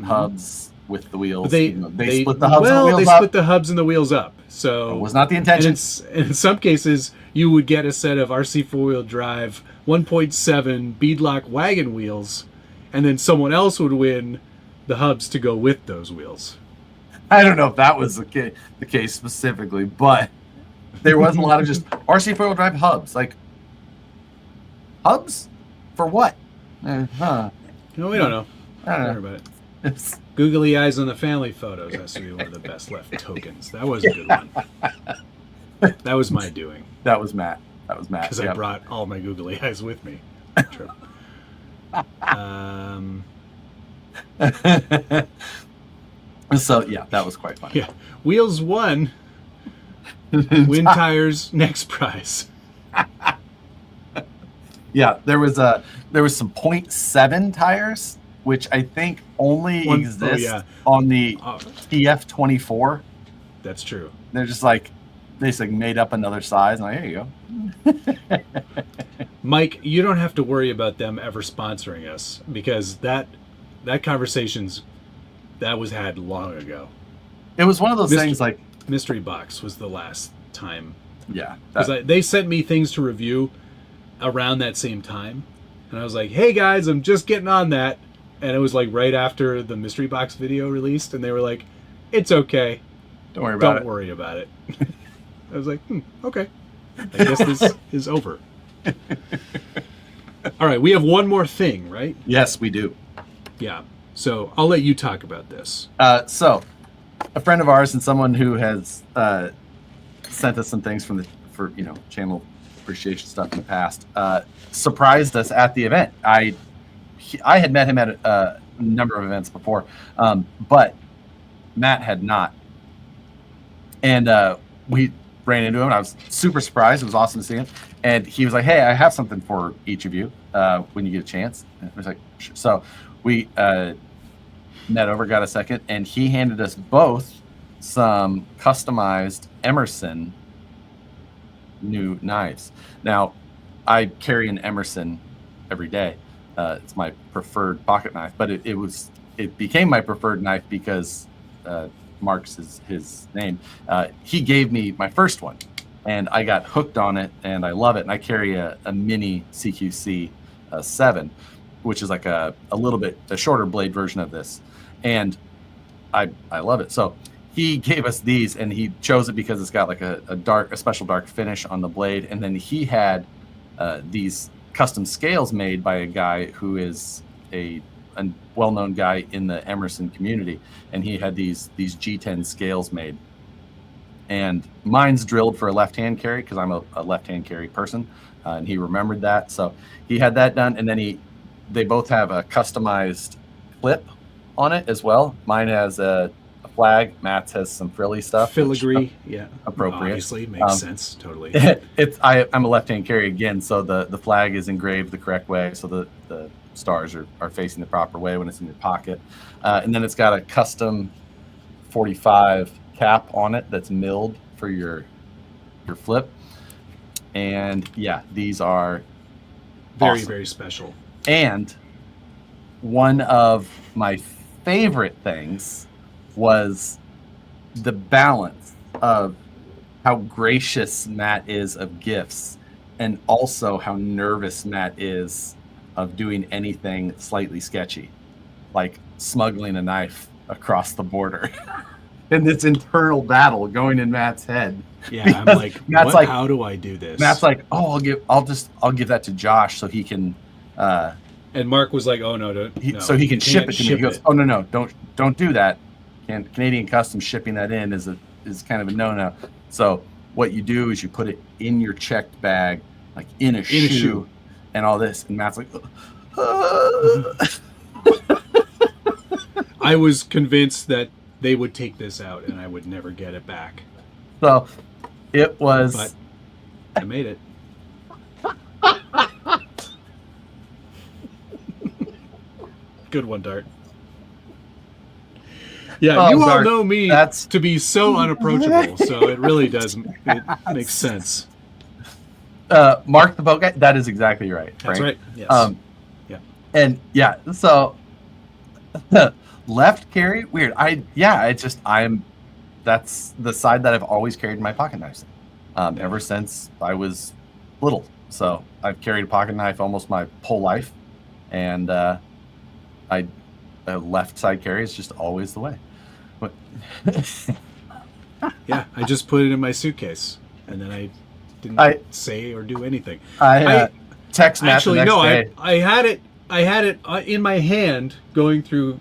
hubs with the wheels. But they split the hubs and the wheels they up. split the hubs and the wheels up. So it was not the intention. And in some cases, you would get a set of RC four-wheel drive 1.7 beadlock wagon wheels, and then someone else would win the hubs to go with those wheels. I don't know if that was the case specifically, but there wasn't a lot of just RC four-wheel drive hubs. Like, hubs? For what? No, we don't know. I don't know. About it. Googly eyes on the family photos has to be one of the best left tokens. That was a good one. That was my doing. That was Matt. Because I brought all my googly eyes with me. True. So yeah, that was quite fun. Yeah, wheels won. Win tires next prize. Yeah, there was some 0.7 tires, which I think only exist on the TF24. That's true. They're just like made up another size. And like, here you go. Mike, you don't have to worry about them ever sponsoring us, because that was had long ago. It was one of those things like Mystery Box was the last time. Yeah, because they sent me things to review around that same time, and I was like, "Hey guys, I'm just getting on that," and it was like right after the Mystery Box video released, and they were like, "It's okay, don't worry about it." I was like, "Okay, I guess this is over." All right, we have one more thing, right? Yes, we do. Yeah. So I'll let you talk about this. So, a friend of ours and someone who has sent us some things for channel appreciation stuff in the past surprised us at the event. I had met him at a number of events before, but Matt had not, and we ran into him. And I was super surprised. It was awesome to see him, and he was like, "Hey, I have something for each of you when you get a chance." And I was like, sure. So we met over, got a second, and he handed us both some customized Emerson new knives. Now, I carry an Emerson every day. It's my preferred pocket knife, but it became my preferred knife because Mark's is his name. He gave me my first one, and I got hooked on it, and I love it. And I carry a mini CQC 7, which is like a little bit a shorter blade version of this, and I love it. So he gave us these, and he chose it because it's got like a special dark finish on the blade, and then he had these custom scales made by a guy who is a well-known guy in the Emerson community, and he had these G10 scales made, and mine's drilled for a left-hand carry because I'm a left-hand carry person, and he remembered that, so he had that done, and then they both have a customized clip on it as well. Mine has a flag. Matt's has some frilly stuff. Filigree, yeah, appropriate. Obviously, makes sense. Totally. I'm a left-hand carry again, so the flag is engraved the correct way, so the stars are facing the proper way when it's in your pocket, and then it's got a custom 45 cap on it that's milled for your flip, and yeah, these are very awesome. Very special. And one of my favorite things was the balance of how gracious Matt is of gifts and also how nervous Matt is of doing anything slightly sketchy, like smuggling a knife across the border. And this internal battle going in Matt's head. Yeah, I'm like, Matt's like, how do I do this? Matt's like, oh, I'll give that to Josh so he can. And Mark was like, oh no, no. So he can ship it to me. He goes, oh no, don't do that. Canadian Customs shipping that in is kind of a no. So what you do is you put it in your checked bag, like in a shoe, and all this. And Matt's like, I was convinced that they would take this out and I would never get it back. So it was. But I made it. Good one, Dart. Yeah, you all know me to be so unapproachable, so it really does. It makes sense. Mark the boat guy. That is exactly right. That's right. Yes. Yeah. And yeah, so left carry weird. That's the side that I've always carried my pocket knives ever since I was little. So I've carried a pocket knife almost my whole life, and left side carry is just always the way. But yeah, I just put it in my suitcase, and then I didn't say or do anything. I text Matt the next day. I had it in my hand going through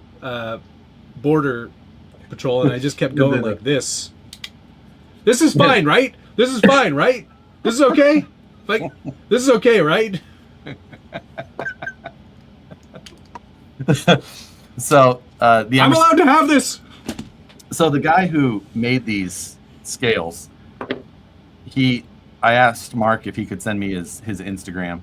border patrol, and I just kept going like this. This is fine, right? This is fine, right? This is okay. Like, this is okay, right? So I'm allowed to have this. So the guy who made these scales, I asked Mark if he could send me his Instagram,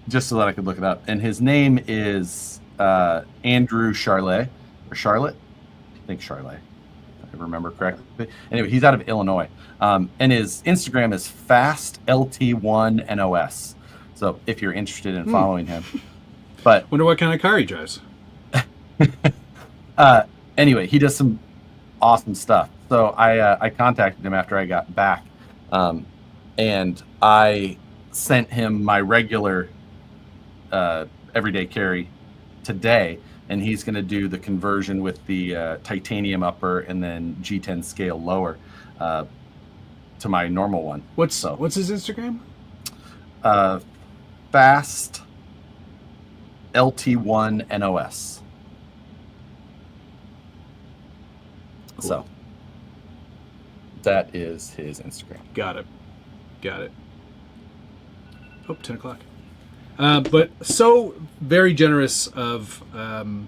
just so that I could look it up. And his name is Andrew Charlet, or Charlotte, I think Charlet, if I remember correctly. Anyway, he's out of Illinois, and his Instagram is FastLT1NOS. So if you're interested in following him, but wonder what kind of car he drives. Anyway, he does some awesome stuff. So I contacted him after I got back, and I sent him my regular everyday carry today, and he's going to do the conversion with the titanium upper and then G10 scale lower to my normal one. What's his Instagram? Fast LT1NOS. Cool. So that is his Instagram. Got it. Oh, 10 o'clock. But so very generous of. And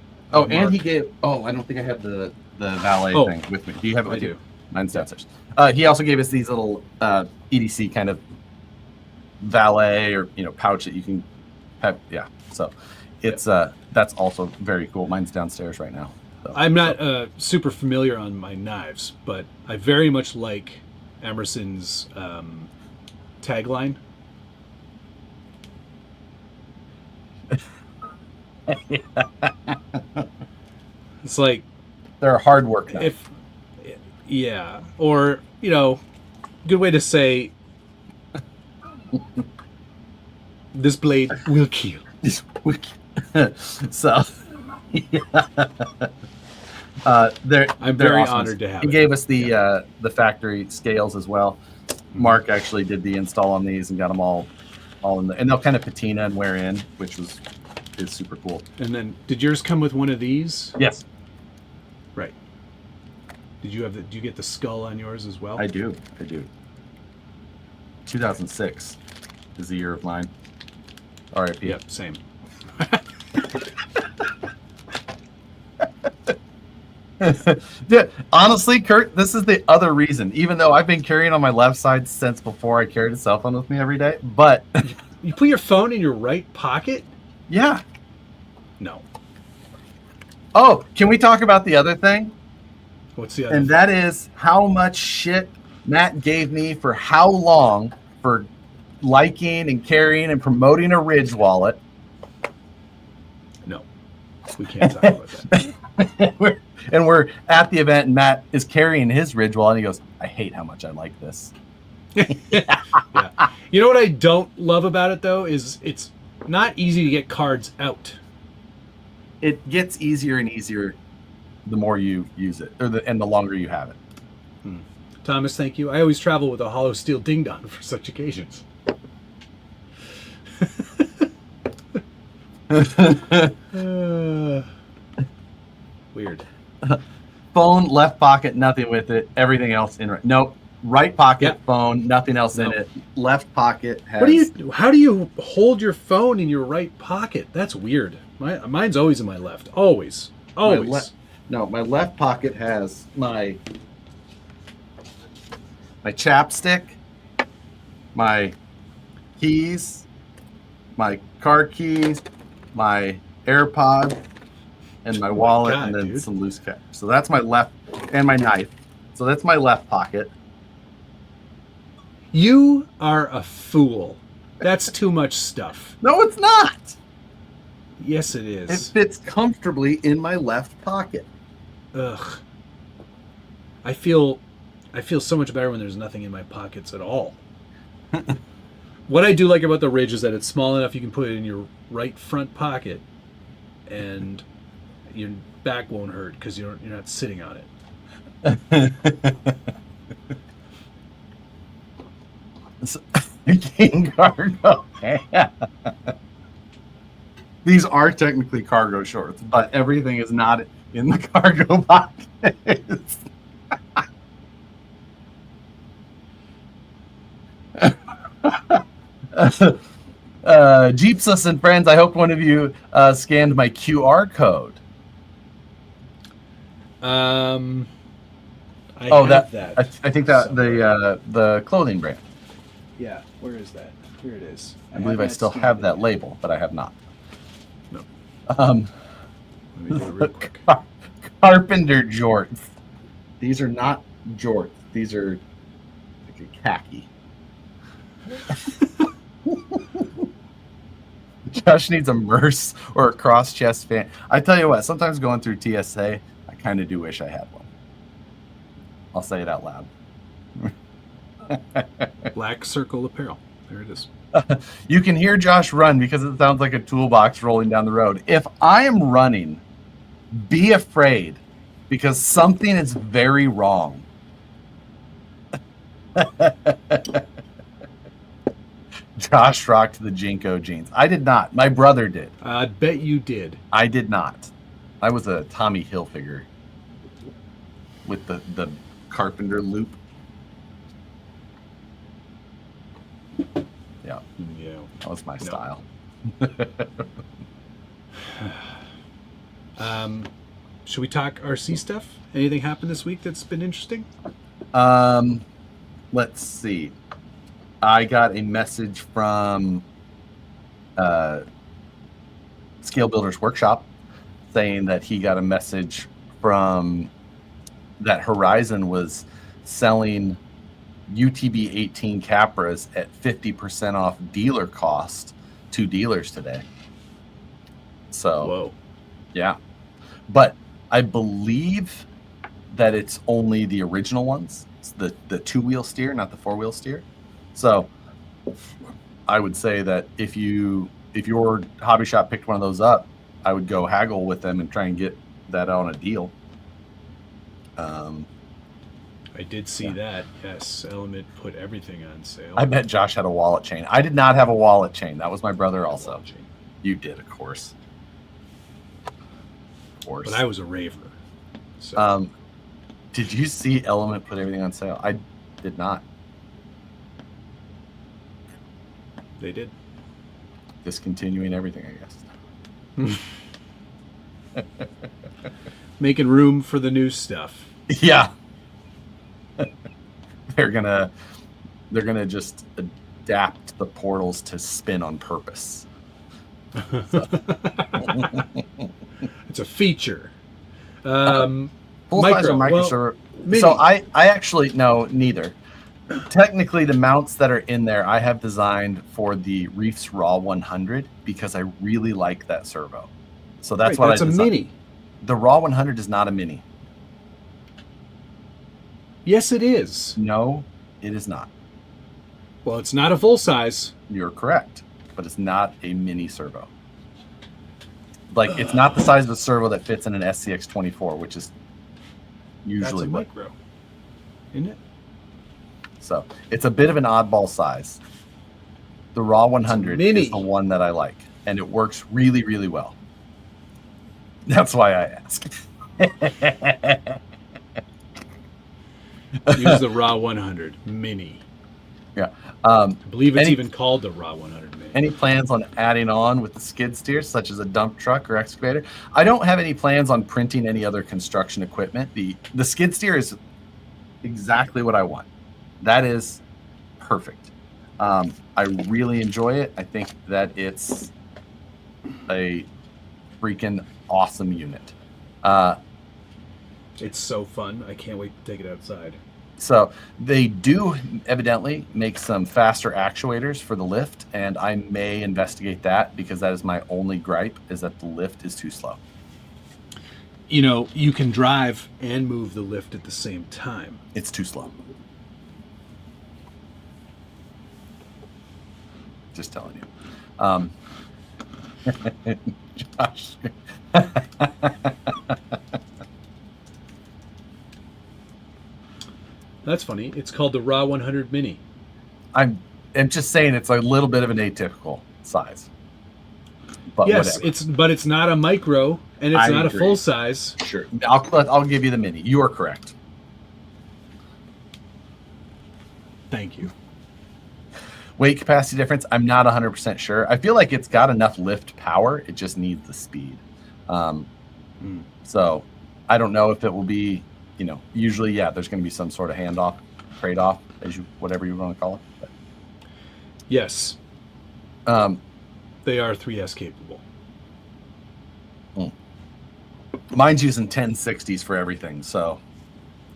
he gave. Oh, I don't think I have the valet thing with me. Do you have it with you? Mine's downstairs. He also gave us these little EDC kind of valet or pouch that you can have. Yeah. So it's that's also very cool. Mine's downstairs right now. So, I'm not super familiar on my knives, but I very much like Emerson's tagline. It's like they're a hard work knife. Or good way to say this blade will kill. So I'm very honored to have He gave us the factory scales as well. Mark actually did the install on these and got them all in and they'll kind of patina and wear in, which is super cool. And then did yours come with one of these? Yes. Right. Did you get the skull on yours as well? I do. 2006 is the year of mine. R.I.P. Yep, same. Yeah, honestly, Kurt, this is the other reason. Even though I've been carrying on my left side since before I carried a cell phone with me every day, but you put your phone in your right pocket? Yeah. No. Oh, can we talk about the other thing? What's the other thing? That is how much shit Matt gave me for how long for liking and carrying and promoting a Ridge wallet. No. We can't talk about that. we're at the event, and Matt is carrying his Ridgewell, and he goes, I hate how much I like this. Yeah. You know what I don't love about it, though, is it's not easy to get cards out. It gets easier and easier the more you use it, and the longer you have it. Thomas, thank you. I always travel with a hollow steel ding-dong for such occasions. Weird. Phone, left pocket, nothing with it. Everything else in right. Nope. Right pocket, Yep. phone, nothing else in it. Left pocket has. How do you hold your phone in your right pocket? That's weird. Mine's always in my left. Always. No, my left pocket has my chapstick, my keys, my car keys, my AirPod, and my wallet, God, and then dude. some loose cash. So that's my left, and my knife. So that's my left pocket. You are a fool. That's too much stuff. No, it's not. Yes, it It is. fits comfortably in my left pocket. Ugh. I feel so much better when there's nothing in my pockets at all. What I do like about the Ridge is that it's small enough you can put it in your right front pocket, and your back won't hurt because you're not sitting on it. King cargo. These are technically cargo shorts, but everything is not in the cargo pockets. Jeepsus and friends, I hope one of you scanned my QR code. I think that the clothing brand. Yeah, where is that? Here it is. I believe I still have that label, but I have not. No. Let me do it real quick. Carpenter jorts. These are not jorts. These are like a khaki. Josh needs a Merce or a cross chest fan. I tell you what, sometimes going through TSA, I kind of do wish I had one. I'll say it out loud. Black Circle Apparel. There it is. You can hear Josh run because it sounds like a toolbox rolling down the road. If I am running, be afraid because something is very wrong. Josh rocked the Jinko jeans. I did not. My brother did. I bet you did. I did not. I was a Tommy Hilfiger with the carpenter loop. Yeah. That was my style. Should we talk RC stuff? Anything happened this week that's been interesting? Let's see. I got a message from Scale Builders Workshop saying that he got a message from that Horizon was selling UTB 18 Capras at 50% off dealer cost to dealers today. So, whoa. Yeah. But I believe that it's only the original ones. It's the two-wheel steer, not the four-wheel steer. So I would say that if your hobby shop picked one of those up, I would go haggle with them and try and get that on a deal. I did see that. Yes, Element put everything on sale. I bet Josh had a wallet chain. I did not have a wallet chain. That was my brother also. You did, of course. Of course. But I was a raver. So. Did you see Element put everything on sale? I did not. They did. Discontinuing everything, I guess. Making room for the new stuff. Yeah. They're gonna just adapt the portals to spin on purpose. It's a feature. Full size or micro. Well, so I actually no, neither. Technically, the mounts that are in there, I have designed for the Reefs Raw 100 because I really like that servo. So that's right, what that's I a designed. mini. The Raw 100 is not a mini. Yes, it is. No, it is not. Well, it's not a full size. You're correct, but it's not a mini servo. Like, it's not the size of a servo that fits in an SCX 24, which is usually That's a micro, isn't it? So it's a bit of an oddball size. The Raw 100 is the one that I like, and it works really, really well. That's why I ask. Use the Raw 100 Mini. Yeah. I believe it's even called the Raw 100 Mini. Any plans on adding on with the skid steer, such as a dump truck or excavator? I don't have any plans on printing any other construction equipment. The skid steer is exactly what I want. That is perfect. I really enjoy it. I think that it's a freaking awesome unit. It's so fun. I can't wait to take it outside. So they do evidently make some faster actuators for the lift, and I may investigate that because that is my only gripe, is that the lift is too slow. You know, you can drive and move the lift at the same time. It's too slow. Just telling you. Josh. That's funny. It's called the Raw 100 Mini. I'm just saying it's a little bit of an atypical size. But yes, whatever. it's not a micro, and it's not agree. A full size. Sure, I'll give you the mini. You are correct. Thank you. Weight capacity difference, I'm not 100% sure. I feel like it's got enough lift power. It just needs the speed. So I don't know if it will be, usually, yeah, there's going to be some sort of handoff, trade-off, whatever you want to call it. But, yes. They are 3S capable. Mine's using 1060s for everything, so.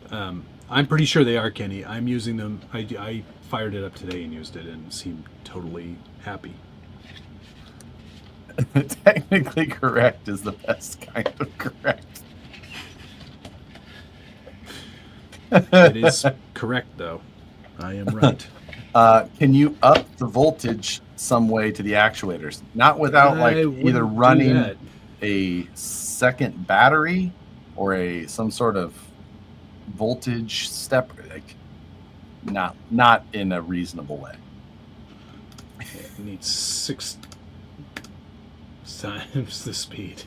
I'm pretty sure they are, Kenny. I'm using them. I fired it up today and used it and seemed totally happy. Technically correct is the best kind of correct. It is correct, though. I am right. Can you up the voltage some way to the actuators? Not without either running a second battery or some sort of voltage step, not in a reasonable way. It needs 6 times the speed.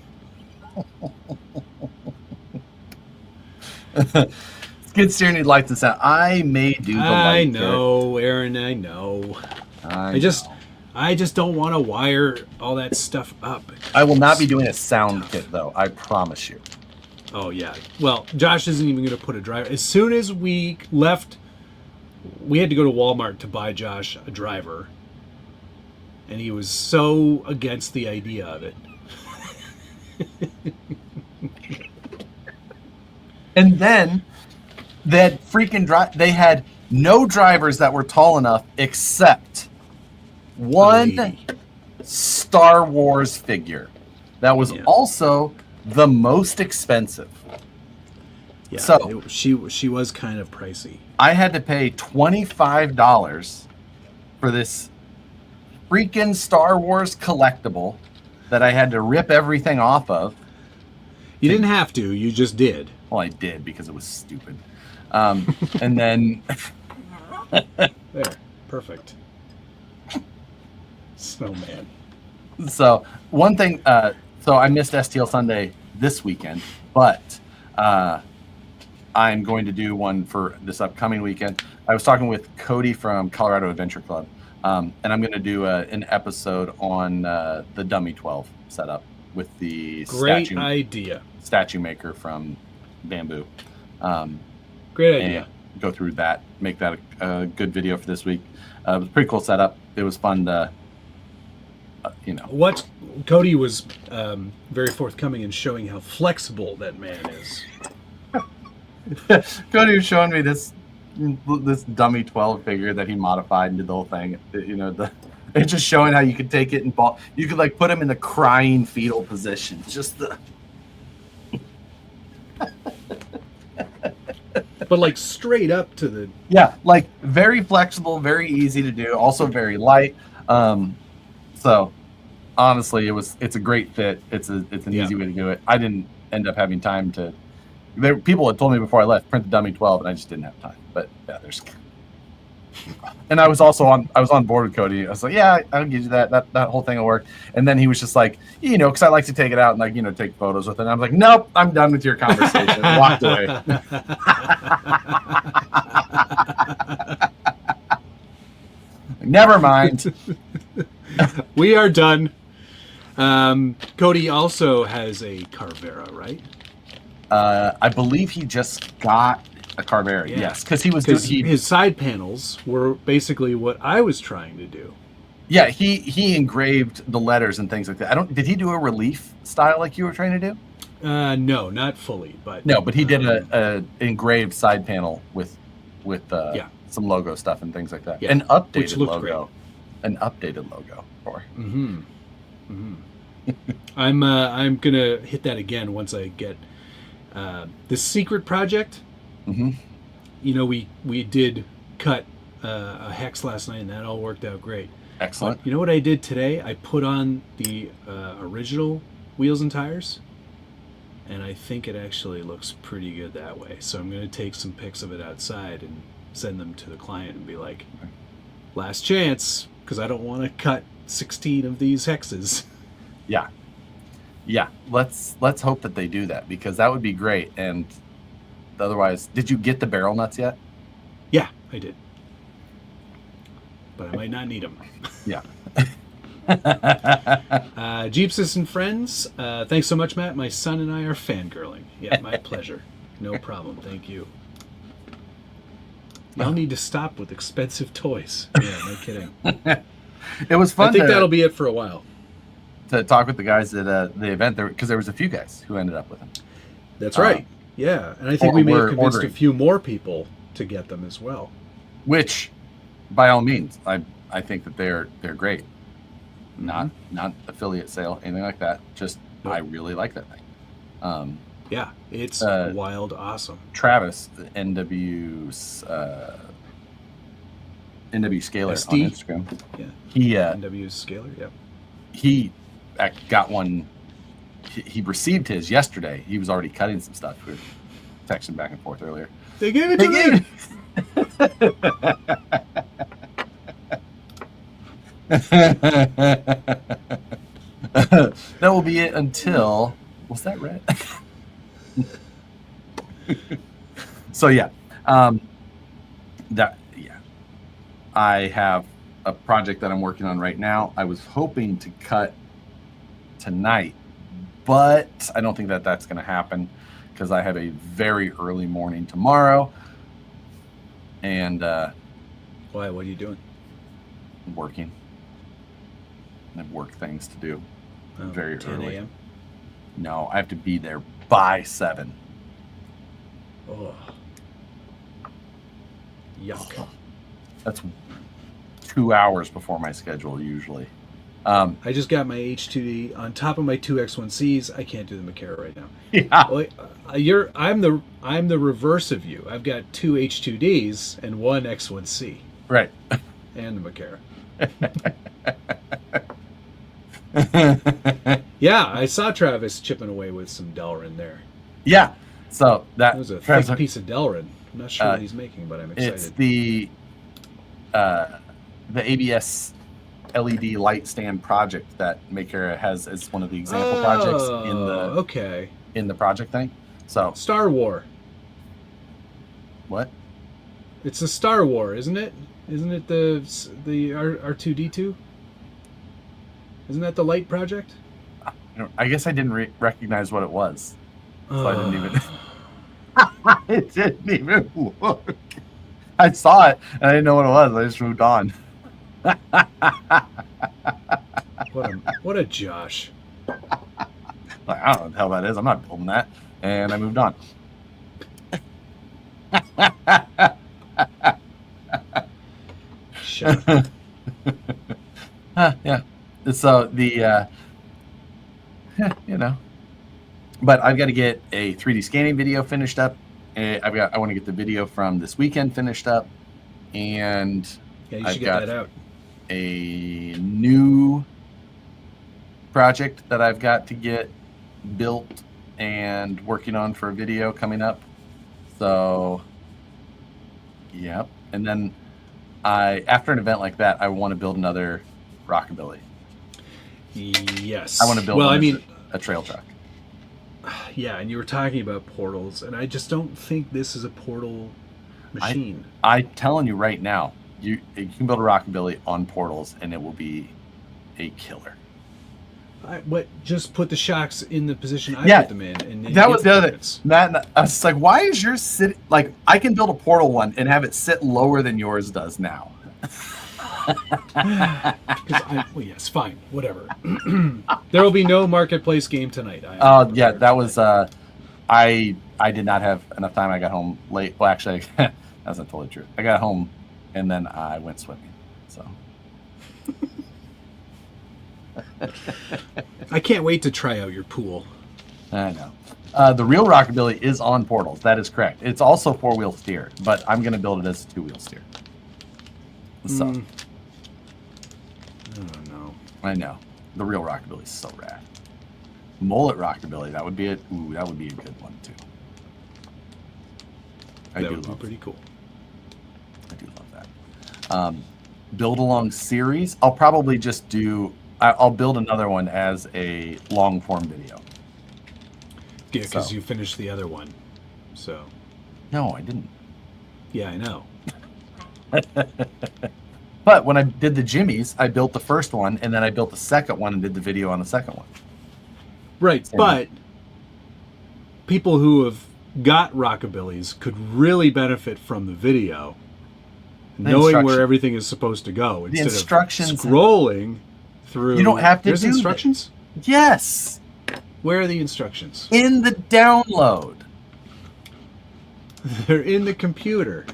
Skid steer need lights and sound. I may do the light. I know, Aaron. I know. I just don't want to wire all that stuff up. I will not be doing a sound kit, though. I promise you. Oh, yeah. Well, Josh isn't even going to put a driver. As soon as we left, we had to go to Walmart to buy Josh a driver. And he was so against the idea of it. And then that freaking they had no drivers that were tall enough except one Star Wars figure that was also the most expensive. Yeah, so she was kind of pricey. I had to pay $25 for this freaking Star Wars collectible that I had to rip everything off of. You didn't have to, you just did. Well, I did because it was stupid. And then there, perfect. Snowman. So one thing, so I missed STL Sunday this weekend, but I'm going to do one for this upcoming weekend. I was talking with Cody from Colorado Adventure Club, and I'm going to do an episode on the Dummy 12 setup with the statue maker from Bamboo. Great idea. Go through that, make that a good video for this week. It was a pretty cool setup. It was fun to, What Cody was very forthcoming in showing how flexible that man is. Cody was showing me this Dummy 12 figure that he modified and did the whole thing. It's just showing how you could take it and ball. You could like put him in the crying fetal position. Just the. But like straight up to the. Yeah, like very flexible, very easy to do. Also very light. So honestly, it's a great fit. It's an easy way to do it. I didn't end up having time to. People had told me before I left, print the dummy 12, and I just didn't have time. But yeah, there's. And I was on board with Cody. I was like, yeah, I'll give you that whole thing will work. And then he was just like, because I like to take it out and like, take photos with it. And I'm like, nope, I'm done with your conversation. Walked away. Never mind. We are done. Cody also has a Carvera, right? I believe he just got a Carvera. Yeah. Yes, because his side panels were basically what I was trying to do. Yeah, he engraved the letters and things like that. Did he do a relief style like you were trying to do? No, not fully, but he did a engraved side panel with some logo stuff and things like that. Yeah. An updated logo. Great. An updated logo for. Mm-hmm. Mm-hmm. I'm gonna hit that again once I get the secret project. Mm-hmm. We did cut a hex last night, and that all worked out great. Excellent. But you know what I did today? I put on the original wheels and tires, and I think it actually looks pretty good that way. So I'm going to take some pics of it outside and send them to the client and be like, last chance, because I don't want to cut 16 of these hexes. Yeah. Let's hope that they do that, because that would be great. And otherwise, did you get the barrel nuts yet? Yeah, I did. But I might not need them. Yeah. Jeepsis and friends, thanks so much, Matt. My son and I are fangirling. Yeah, my pleasure. No problem. Thank you. Y'all need to stop with expensive toys. Yeah, no kidding. It was fun. I think that'll be it for a while. To talk with the guys at the event, because there was a few guys who ended up with them. That's right. Yeah, and I think we may have convinced a few more people to get them as well. Which, by all means, I think that they're great. Not affiliate sale, anything like that. Just I really like that thing. Yeah, it's wild, awesome. Travis, NW's NW Scaler SD? on Instagram. Yeah, he NW Scaler. Yeah, he got one. He received his yesterday. He was already cutting some stuff. We were texting back and forth earlier. They gave it to me. That will be it until. Was that red? So yeah, I have a project that I'm working on right now. I was hoping to cut tonight, but I don't think that that's going to happen because I have a very early morning tomorrow. And why? What are you doing? I'm working. I have work things to do. Very 10 early. a.m. No, I have to be there by 7. Oh, yuck! That's 2 hours before my schedule usually. I just got my H2D on top of my 2 X1Cs. I can't do the Macara right now. Yeah. Well, I'm the reverse of you. I've got 2 H2Ds and 1 X1C. Right. And the Macara. Yeah, I saw Travis chipping away with some Delrin there. Yeah. So that was a thick piece of Delrin. I'm not sure what he's making, but I'm excited. It's the ABS LED light stand project that Maker has as one of the example projects in the project thing. So Star War. What? It's a Star War, isn't it? Isn't it the R2D2? Isn't that the light project? I guess I didn't recognize what it was. So I didn't even. It didn't even look. I saw it and I didn't know what it was. I just moved on. What a Josh. Like, I don't know what the hell that is. I'm not building that. And I moved on. Shut up. So the you know, but I've got to get a 3D scanning video finished up. I want to get the video from this weekend finished up, and yeah, you should get that out. A new project that I've got to get built and working on for a video coming up. So, yep. And then after an event like that, I want to build another rockabilly. Yes. I want to build a trail truck. Yeah, and you were talking about portals, and I just don't think this is a portal machine. I'm telling you right now, you can build a rockabilly on portals, and it will be a killer. Just put the shocks in the position I put them in. And that was the other thing. Matt, I was like, why is yours sit like I can build a portal one and have it sit lower than yours does now? Yes, fine, whatever. There will be no marketplace game tonight. Yeah, that was I did not have enough time. I got home late. Well, actually, that's not totally true. I got home and then I went swimming. So I can't wait to try out your pool. I know. The real rockabilly is on portals. That is correct. It's also 4-wheel steer, but I'm going to build it as a 2-wheel steer. So I don't know. I know. The real rockabilly is so rad. Mullet rockabilly, that would be it. Ooh, that would be a good one too. That would be pretty cool. I do love that. Build along series. I'll probably just do. I'll build another one as a long form video. Yeah, because you finished the other one. So. No, I didn't. Yeah, I know. But when I did the Jimmys, I built the first one, and then I built the second one and did the video on the second one. Right, but people who have got rockabillys could really benefit from the video, knowing where everything is supposed to go instead of scrolling through. You don't have to There's instructions? Yes. Where are the instructions? In the download. They're in the computer.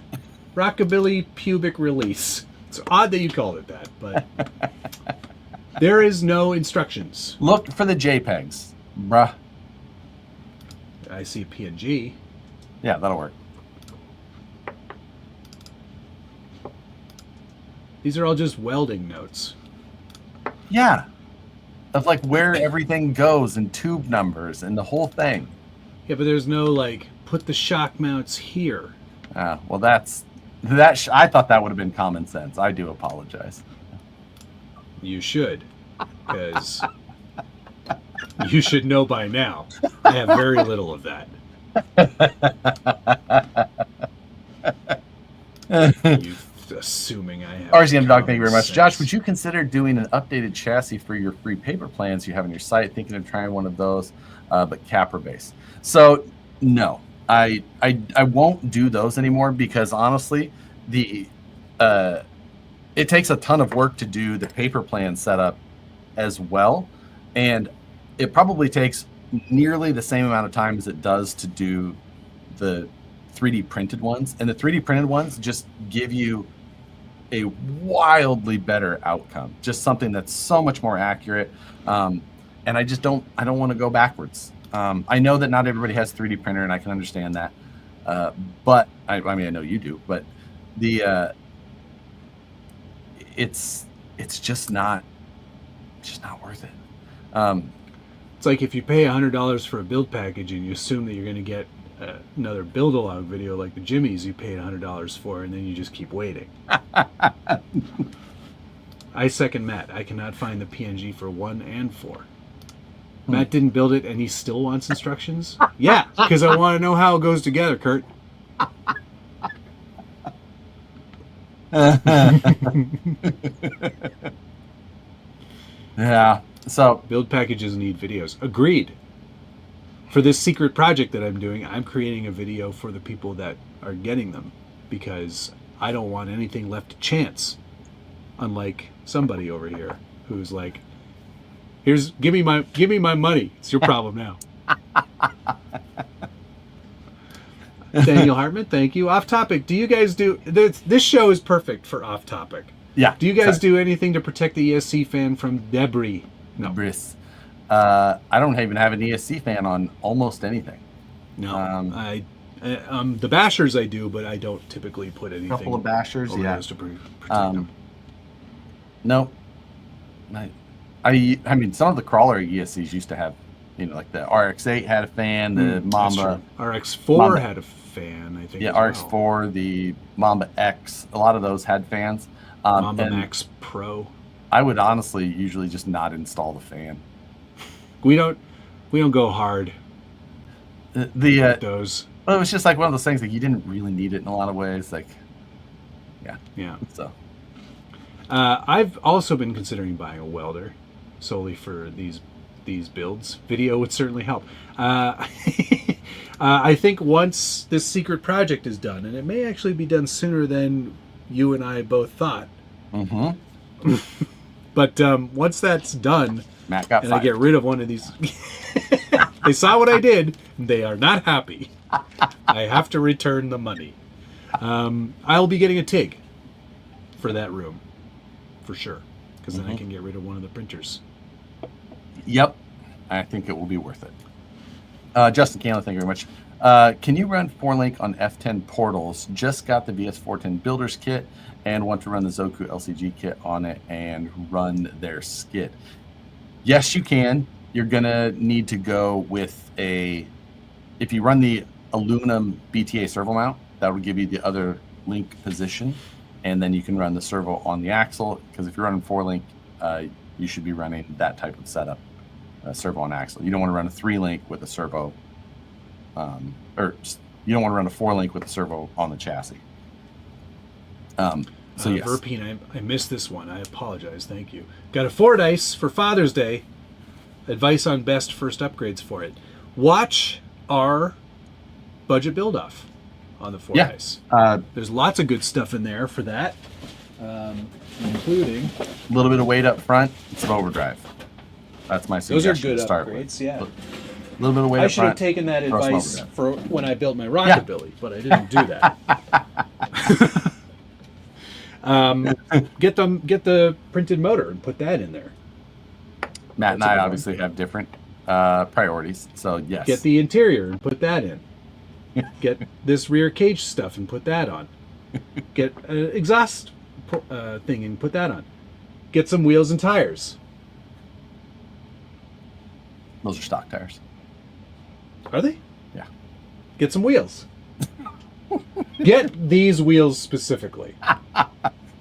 Rockabilly pubic release. It's odd that you called it that, but there is no instructions. Look for the JPEGs, bruh. I see PNG. Yeah, that'll work. These are all just welding notes. Yeah. Of like where everything goes and tube numbers and the whole thing. Yeah, but there's no like put the shock mounts here. Well, I thought that would have been common sense. I do apologize. You should, because you should know by now. I have very little of that. You assuming I have. RCM Dog, thank you very much. Josh, would you consider doing an updated chassis for your free paper plans you have on your site? Thinking of trying one of those, but capper base. So no, I won't do those anymore because honestly, it takes a ton of work to do the paper plan setup as well, and it probably takes nearly the same amount of time as it does to do the 3D printed ones. And the 3D printed ones just give you a wildly better outcome, just something that's so much more accurate. And I don't want to go backwards. I know that not everybody has 3D printer, and I can understand that. But I mean, I know you do, but it's just not worth it. It's like if you pay $100 for a build package and you assume that you're going to get another build along video like the Jimmys you paid $100 for, and then you just keep waiting. I second Matt. I cannot find the PNG for 1 and 4. Matt didn't build it and he still wants instructions? Yeah, because I want to know how it goes together, Kurt. Yeah. So build packages need videos. Agreed. For this secret project that I'm doing, I'm creating a video for the people that are getting them because I don't want anything left to chance. Unlike somebody over here who's like, give me my money. It's your problem now. Daniel Hartman, thank you. Off topic. Do you guys do this show is perfect for off topic. Yeah. Do you guys do anything to protect the ESC fan from debris? No. Bris. I don't even have an ESC fan on almost anything. No. The bashers I do, but I don't typically put anything. A couple of bashers, over yeah. those to protect them. No. I mean, some of the crawler ESCs used to have, like the RX-8 had a fan, the Mamba. RX-4 had a fan, I think. Yeah, RX-4, the Mamba X, a lot of those had fans. Mamba Max Pro. I would honestly usually just not install the fan. We don't go hard. With those. Well, it was just like one of those things like you didn't really need it in a lot of ways. Like, yeah. So, I've also been considering buying a welder solely for these builds. Video would certainly help. I think once this secret project is done, and it may actually be done sooner than you and I both thought. Mm-hmm. But once that's done, Matt got and fired. I get rid of one of these, they saw what I did. They are not happy. I have to return the money. I'll be getting a TIG for that room, for sure, because then I can get rid of one of the printers. Yep, I think it will be worth it. Justin Canley, thank you very much. Can you run 4-link on F10 portals? Just got the VS410 builders kit and want to run the Zoku LCG kit on it and run their skit. Yes, you can. You're gonna need to go with if you run the aluminum BTA servo mount, that would give you the other link position, and then you can run the servo on the axle, because if you're running 4-link, you should be running that type of setup, servo on axle. You don't want to run a 3-link with a servo, or you don't want to run a 4-link with a servo on the chassis. So yes. Verpine, I missed this one. I apologize. Thank you. Got a Fordyce for Father's Day. Advice on best first upgrades for it. Watch our budget build-off on the Fordyce. Yeah. There's lots of good stuff in there for that, including a little bit of weight up front, some overdrive. That's my suggestion. Those are good to start upgrades, with. yeah. A little bit of weight I up should have front, taken that throw some advice overdrive. for when I built my Rockabilly, but I didn't do that. Get the printed motor and put that in there. Matt and I obviously have different priorities, so yes. Get the interior and put that in. Get this rear cage stuff and put that on. Get an exhaust thing and put that on. Get some wheels and tires. Those are stock tires. Are they? Yeah. Get some wheels. Get these wheels specifically.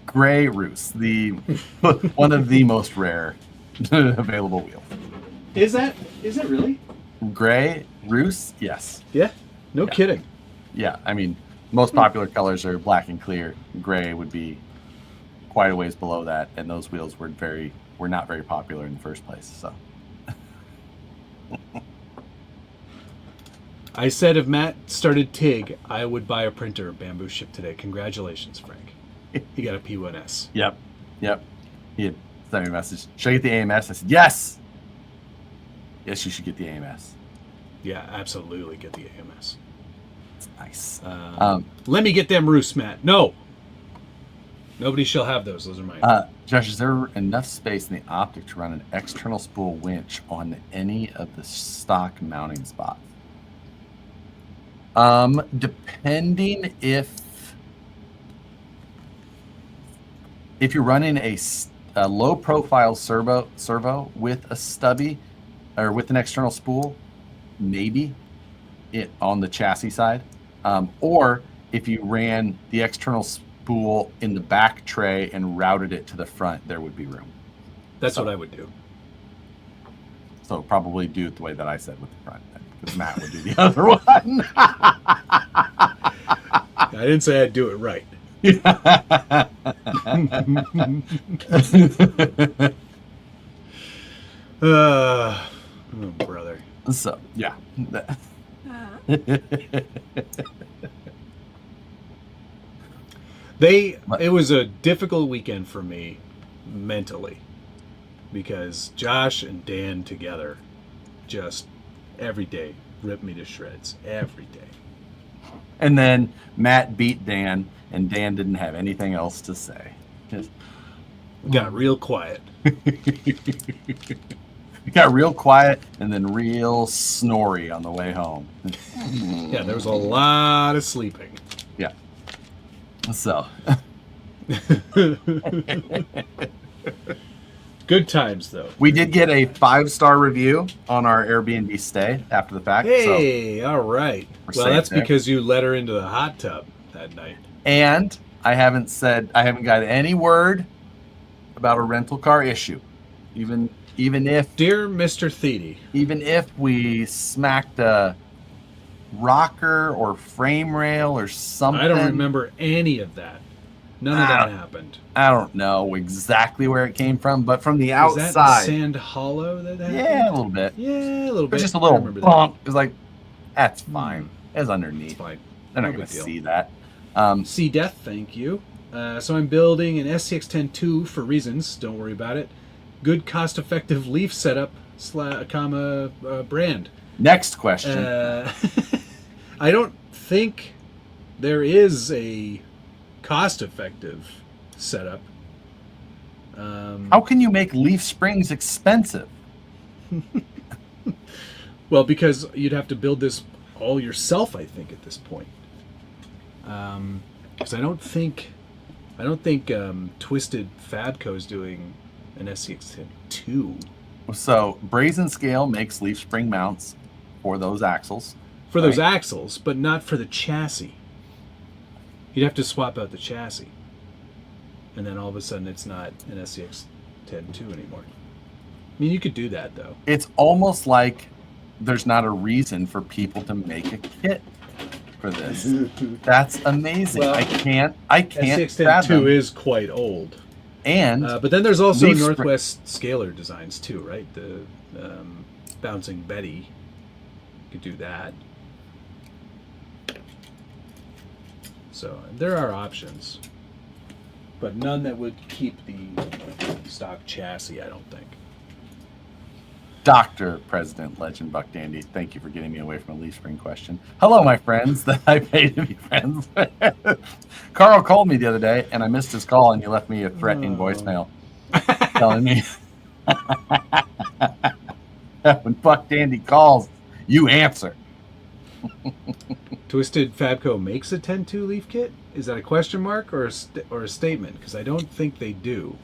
Gray Roos, one of the most rare available wheels. Is it really? Gray Roos, yes. Yeah. No kidding. Yeah, I mean, most popular colors are black and clear. Gray would be quite a ways below that, and those wheels were not very popular in the first place. So, I said if Matt started TIG, I would buy a printer. Bamboo shipped today. Congratulations, Frank. He got a P1S. Yep. He had sent me a message. Should I get the AMS? I said yes. Yes, you should get the AMS. Yeah, absolutely get the AMS. It's nice. Let me get them roosts, Matt. No. Nobody shall have those. Those are mine. Josh, is there enough space in the optic to run an external spool winch on any of the stock mounting spots? Depending if you're running a low profile servo with a stubby or with an external spool, maybe it on the chassis side, or if you ran the external spool in the back tray and routed it to the front, there would be room. That's what I would do. So probably do it the way that I said with the front, because Matt would do the other one. I didn't say I'd do it right. Oh, brother. So, yeah. It was a difficult weekend for me mentally because Josh and Dan together just every day ripped me to shreds every day. And then Matt beat Dan, and Dan didn't have anything else to say. Just, Got real quiet. It got real quiet and then real snory on the way home. Yeah, there was a lot of sleeping. Yeah. So. Good times, though. We did get a 5-star review on our Airbnb stay after the fact. Hey, all right. Well, that's there. because you let her into the hot tub that night. And I haven't got any word about a rental car issue. Even if, dear Mr. Thede, even if we smacked a rocker or frame rail or something. I don't remember any of that. None of that happened. I don't know exactly where it came from, but from the outside. Is that Sand Hollow that happened? Yeah, a little bit. Yeah, a little bit. Just a little bump. It was like, that's fine. It's underneath. It's fine. They're not going to see that. See Death, thank you. So I'm building an SCX-10-2 for reasons. Don't worry about it. Good, cost-effective leaf setup, brand. Next question. I don't think there is a cost-effective setup. How can you make leaf springs expensive? Well, because you'd have to build this all yourself, I think, at this point. Because I don't think Twisted Fabco is doing an SCX-2. So Brazen Scale makes leaf spring mounts for those axles. For those axles, but not for the chassis. You'd have to swap out the chassis. And then all of a sudden it's not an SCX-10-2 anymore. I mean, you could do that, though. It's almost like there's not a reason for people to make a kit for this. That's amazing. Well, I can't SCX-10-2 is quite old. And but then there's also Northwest Scalar designs too, right? The Bouncing Betty. You could do that. So there are options, but none that would keep the stock chassis, I don't think. Dr. President Legend Buck Dandy, thank you for getting me away from a leaf spring question. Hello, my friends that I pay to be friends with. Carl called me the other day, and I missed his call, and he left me a threatening voicemail telling me when Buck Dandy calls, you answer. Twisted Fabco makes a 10-2 leaf kit? Is that a question mark or a statement? Because I don't think they do.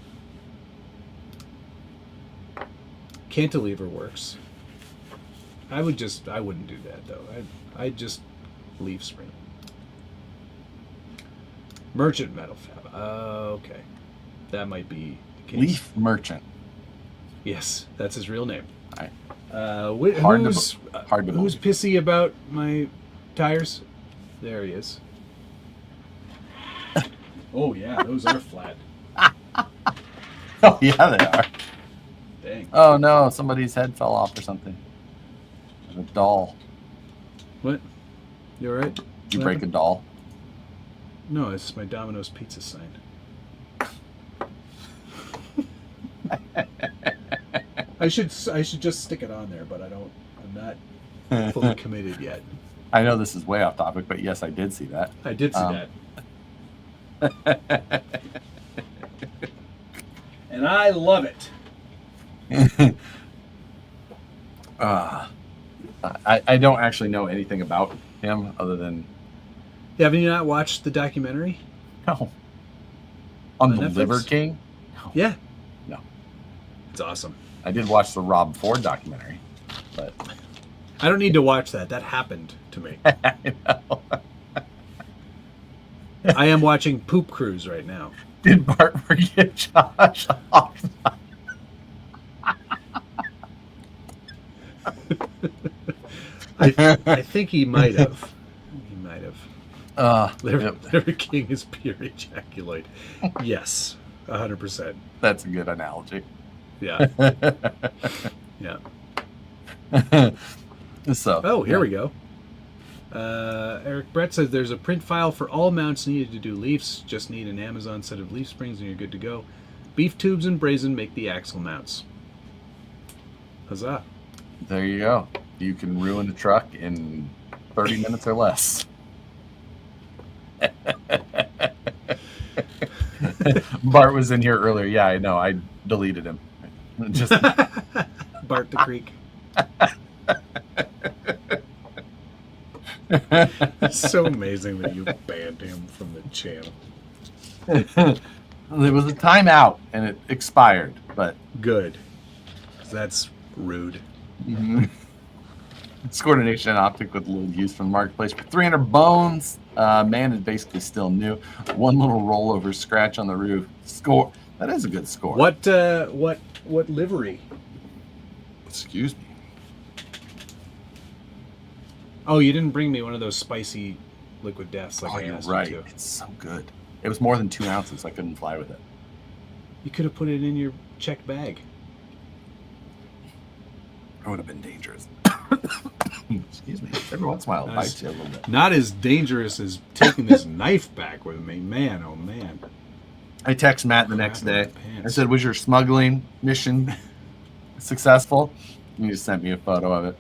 Cantilever works. I wouldn't do that though. I'd just leaf spring. Merchant Metal Fab. Okay. That might be the case. Leaf Merchant. Yes, that's his real name. All right. Who's pissy about my tires? There he is. Oh yeah, those are flat. Oh yeah, they are. Dang. Oh no, somebody's head fell off or something. A doll. What? You alright? Did you break a doll? No, it's my Domino's pizza sign. I should just stick it on there, but I'm not fully committed yet. I know this is way off topic, but yes, I did see that. I did see that. And I love it. I don't actually know anything about him other than... Have you not watched the documentary? No. On the Netflix? Liver King? No. Yeah. No. It's awesome. I did watch the Rob Ford documentary, but... I don't need to watch that. That happened to me. I know. I am watching Poop Cruise right now. Did Bart forget Josh off? I think he might have. He might have. Liver King is pure ejaculate. Yes, 100%. That's a good analogy. Yeah. Yeah. So. Oh, here we go. Eric Brett says there's a print file for all mounts needed to do leafs. Just need an Amazon set of leaf springs and you're good to go. Beef tubes and brazen make the axle mounts. Huzzah. There you go. You can ruin a truck in 30 minutes or less. Bart was in here earlier. Yeah, I know. I deleted him. Just Bart the Creek. It's so amazing that you banned him from the channel. There was a timeout and it expired, but good. That's rude. It's coordination and optic with a little use from the marketplace for 300 bones. Man is basically still new. One little rollover scratch on the roof. Score. That is a good score. What livery? Excuse me. Oh, you didn't bring me one of those spicy liquid deaths like I you're asked right. you to. It's so good. It was more than 2 ounces. I couldn't fly with it. You could have put it in your checked bag. It would have been dangerous. Excuse me. Every once in a while, it bites you a little bit. Not as dangerous as taking this knife back with me. Man, oh man. I text Matt the next day. I said, was your smuggling mission successful? And he just sent me a photo of it.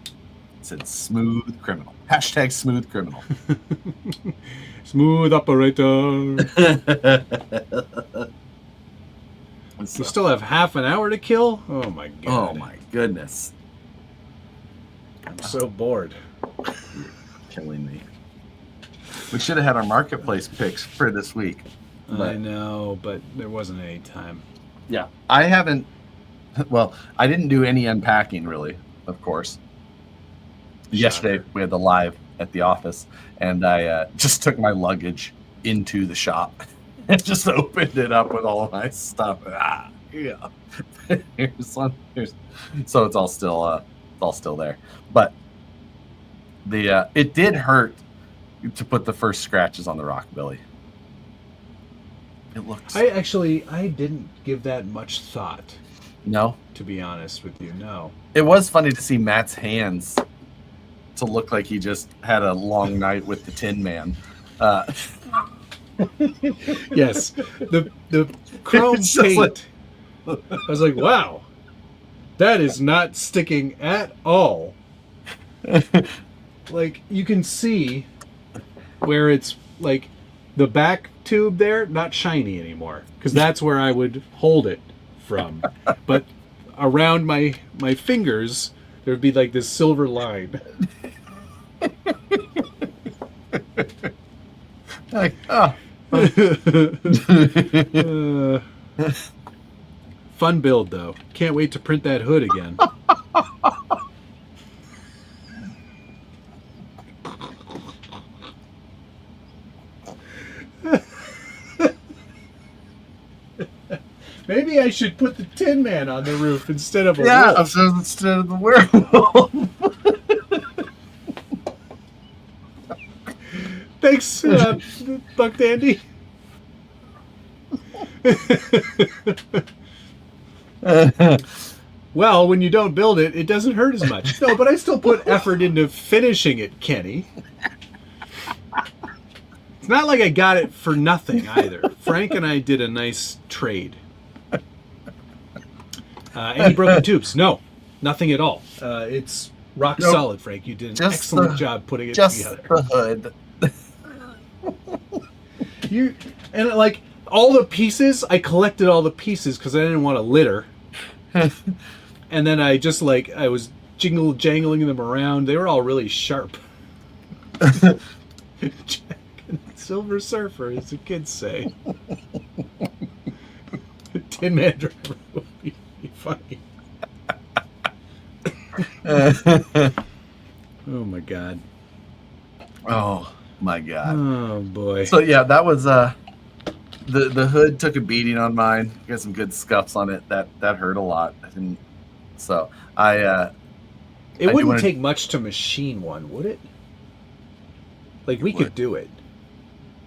It said, smooth criminal. Hashtag smooth criminal. Smooth operator. We still have half an hour to kill? Oh my god. Oh my goodness. I'm so bored. You're killing me. We should have had our marketplace picks for this week. I know, but there wasn't any time. Yeah. I haven't, well, I didn't do any unpacking really, of course. Yesterday we had the live at the office and I just took my luggage into the shop and just opened it up with all of my stuff. Yeah. Here's one. So it's all still there. But it did hurt to put the first scratches on the Rockabilly. It looks. I didn't give that much thought. No, to be honest with you, no. It was funny to see Matt's hands to look like he just had a long night with the Tin Man. Yes, the chrome paint. I was like, wow, that is not sticking at all. Like you can see where it's like the back tube there, not shiny anymore, because that's where I would hold it from. But around my fingers, there would be like this silver line. Like, oh. Fun build though. Can't wait to print that hood again. Maybe I should put the Tin Man on the roof instead of a wolf. Instead of the werewolf. Thanks, Buck Dandy. Well, when you don't build it, it doesn't hurt as much. No, but I still put effort into finishing it, Kenny. It's not like I got it for nothing either. Frank and I did a nice trade. Any broken tubes? No, nothing at all. It's rock solid, Frank. You did an excellent job putting it together. The hood. And like all the pieces, I collected all the pieces because I didn't want to litter. And then I just I was jangling them around. They were all really sharp. Jack and Silver Surfer, as the kids say. Tin Man Driver would be funny. Oh my god. Oh my god. Oh boy. So yeah, that was the hood took a beating on mine. Got some good scuffs on it. That hurt a lot. So it wouldn't take much to machine one, would it? Like we could do it.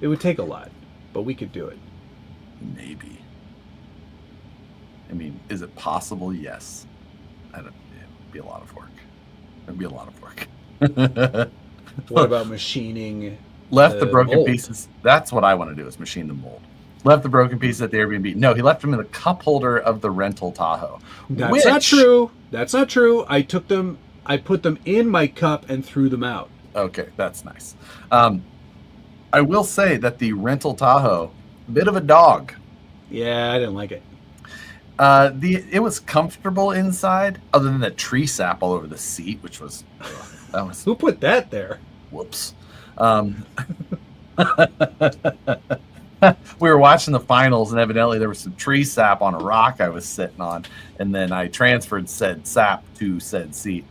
It would take a lot, but we could do it. Maybe. I mean, is it possible? Yes. It'd be a lot of work. It'd be a lot of work. What about machining? Left the broken mold pieces. That's what I want to do, is machine the mold. Left the broken pieces at the Airbnb. No, he left them in the cup holder of the rental Tahoe. That's not true. That's not true. I took them, I put them in my cup and threw them out. Okay, that's nice. I will say that the rental Tahoe, bit of a dog. Yeah, I didn't like it. It was comfortable inside, other than the tree sap all over the seat, which was that was Who put that there? whoops. We were watching the finals, and evidently there was some tree sap on a rock I was sitting on, and then I transferred said sap to said seat.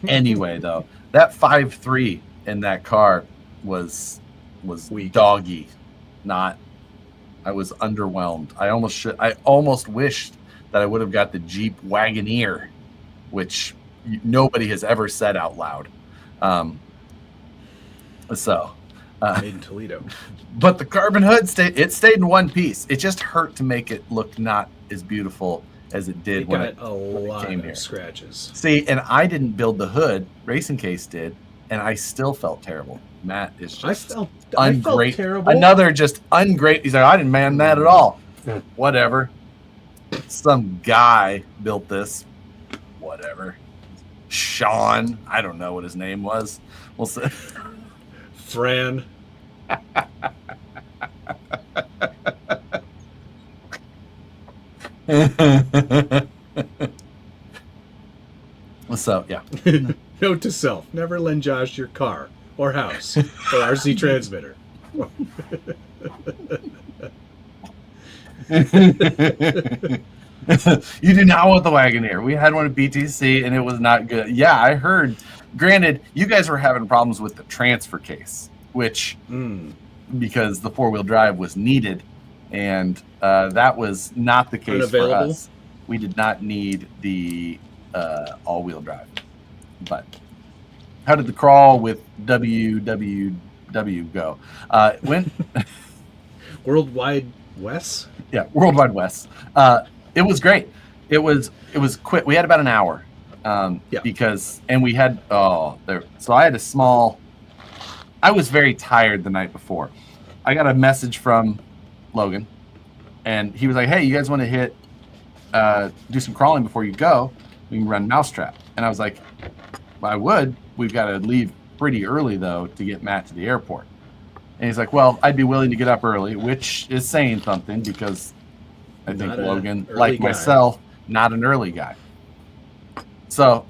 Anyway, though, that 5.3 in that car was Weak. doggy. Not. I was underwhelmed. I almost wished that I would have got the Jeep Wagoneer, which nobody has ever said out loud. Made in Toledo. But the carbon hood stayed in one piece. It just hurt to make it look not as beautiful as it did when it came here. Scratches. See, and I didn't build the hood. Racing Case did, and I still felt terrible. Matt is just I felt terrible. Another just ungrateful. He's like, I didn't man that at all. Whatever. Some guy built this. Whatever. Sean. I don't know what his name was. We'll see. Fran. So, yeah. Note to self: never lend Josh your car or house or RC transmitter. You do not want the Wagoneer. We had one at BTC and it was not good. Yeah, I heard. Granted, you guys were having problems with the transfer case, which because the 4-wheel drive was needed, and that was not the case for us. We did not need the all-wheel drive. But how did the crawl with WWW go? Went Worldwide West? Yeah, Worldwide West. It was great. It was quick. We had about an hour. Because we had so I had I was very tired the night before. I got a message from Logan, and he was like, hey, you guys want to do some crawling before you go? We can run Mousetrap. And I was like, I would. We've got to leave pretty early though to get Matt to the airport. And he's like, well, I'd be willing to get up early, which is saying something, because I think Logan, like myself, not an early guy. So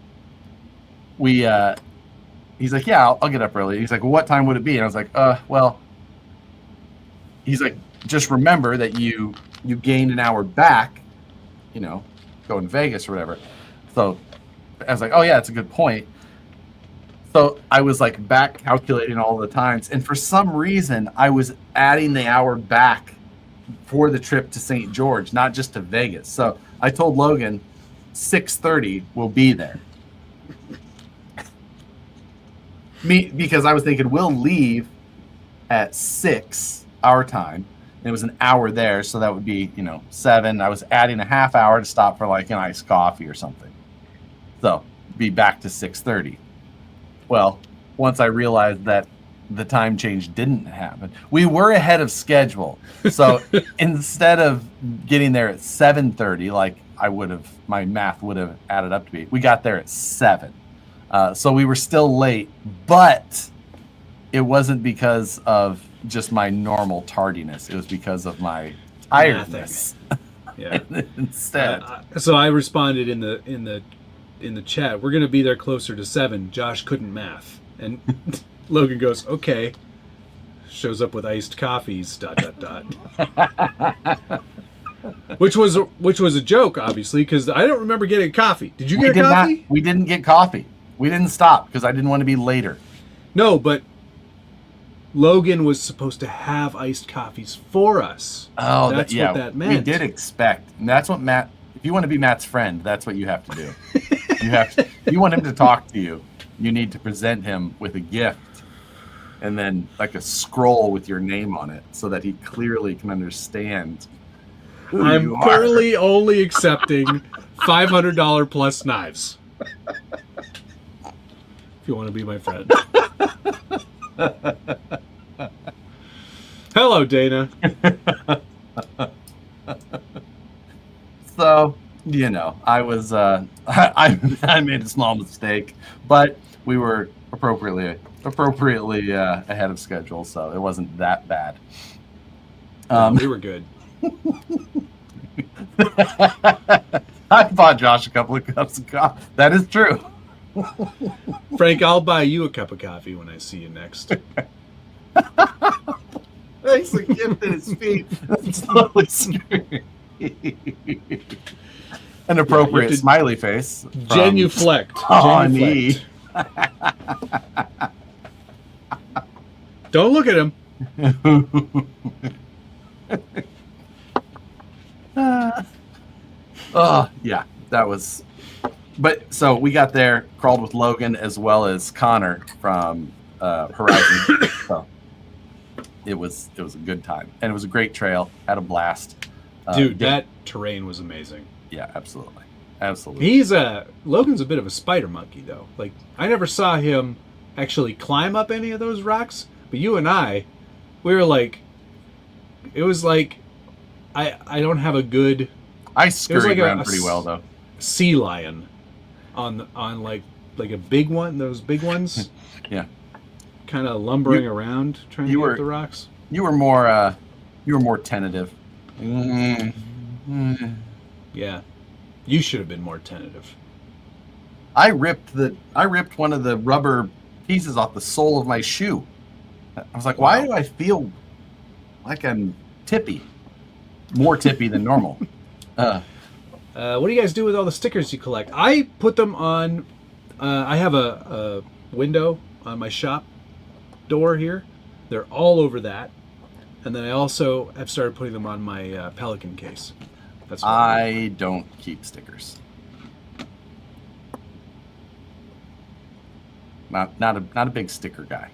he's like, yeah, I'll get up early. He's like, well, what time would it be? And I was like, well, he's like, just remember that you gained an hour back, going to Vegas or whatever. So I was like, oh yeah, that's a good point. So I was like back calculating all the times. And for some reason, I was adding the hour back for the trip to St. George, not just to Vegas. So I told Logan, 6:30 we'll be there. Because I was thinking we'll leave at 6 our time. And it was an hour there, so that would be 7. I was adding a half hour to stop for like an iced coffee or something. So be back to 6:30. Well, once I realized that the time change didn't happen, we were ahead of schedule. So instead of getting there at 7:30, like my math would have added up to be, we got there at 7. So we were still late, but it wasn't because of just my normal tardiness. It was because of my tiredness. Yeah. Instead. So I responded in the chat, we're going to be there closer to 7. Josh couldn't math. And Logan goes, okay. Shows up with iced coffees, ... Which was a joke, obviously, because I don't remember getting coffee. Did you get coffee? We didn't get coffee. We didn't stop because I didn't want to be later. No, but Logan was supposed to have iced coffees for us. Oh, that's what that meant. We did expect. And that's what Matt, if you want to be Matt's friend, that's what you have to do. If you want him to talk to you, you need to present him with a gift and then like a scroll with your name on it so that he clearly can understand who I'm you are. currently only accepting $500 plus knives. If you want to be my friend. Hello, Dana. So, I was I made a small mistake, but we were appropriately ahead of schedule, so it wasn't that bad. We were good. I bought Josh a couple of cups of coffee. That is true. Frank, I'll buy you a cup of coffee when I see you next. Thanks a gift at his feet. That's totally screwed. An appropriate smiley face. Genuflect. Genuflect. Don't look at him. Yeah, that was. But so we got there, crawled with Logan as well as Connor from Horizon. So it was a good time, and it was a great trail. Had a blast. Dude, that terrain was amazing. Yeah, absolutely. Logan's a bit of a spider monkey, though. Like, I never saw him actually climb up any of those rocks, but you and I, we were like, it was like, I don't have a good. I scurried around pretty well though. Sea lion, on like a big one, those big ones. Yeah. Kind of lumbering around trying to get the rocks. You were more tentative. Yeah, you should have been more tentative. I ripped one of the rubber pieces off the sole of my shoe. I was like, why do I feel like I'm tippy? More tippy than normal. What do you guys do with all the stickers you collect? I put them on. I have a window on my shop door here. They're all over that. And then I also have started putting them on my Pelican case. That's what I don't keep stickers. Not a big sticker guy.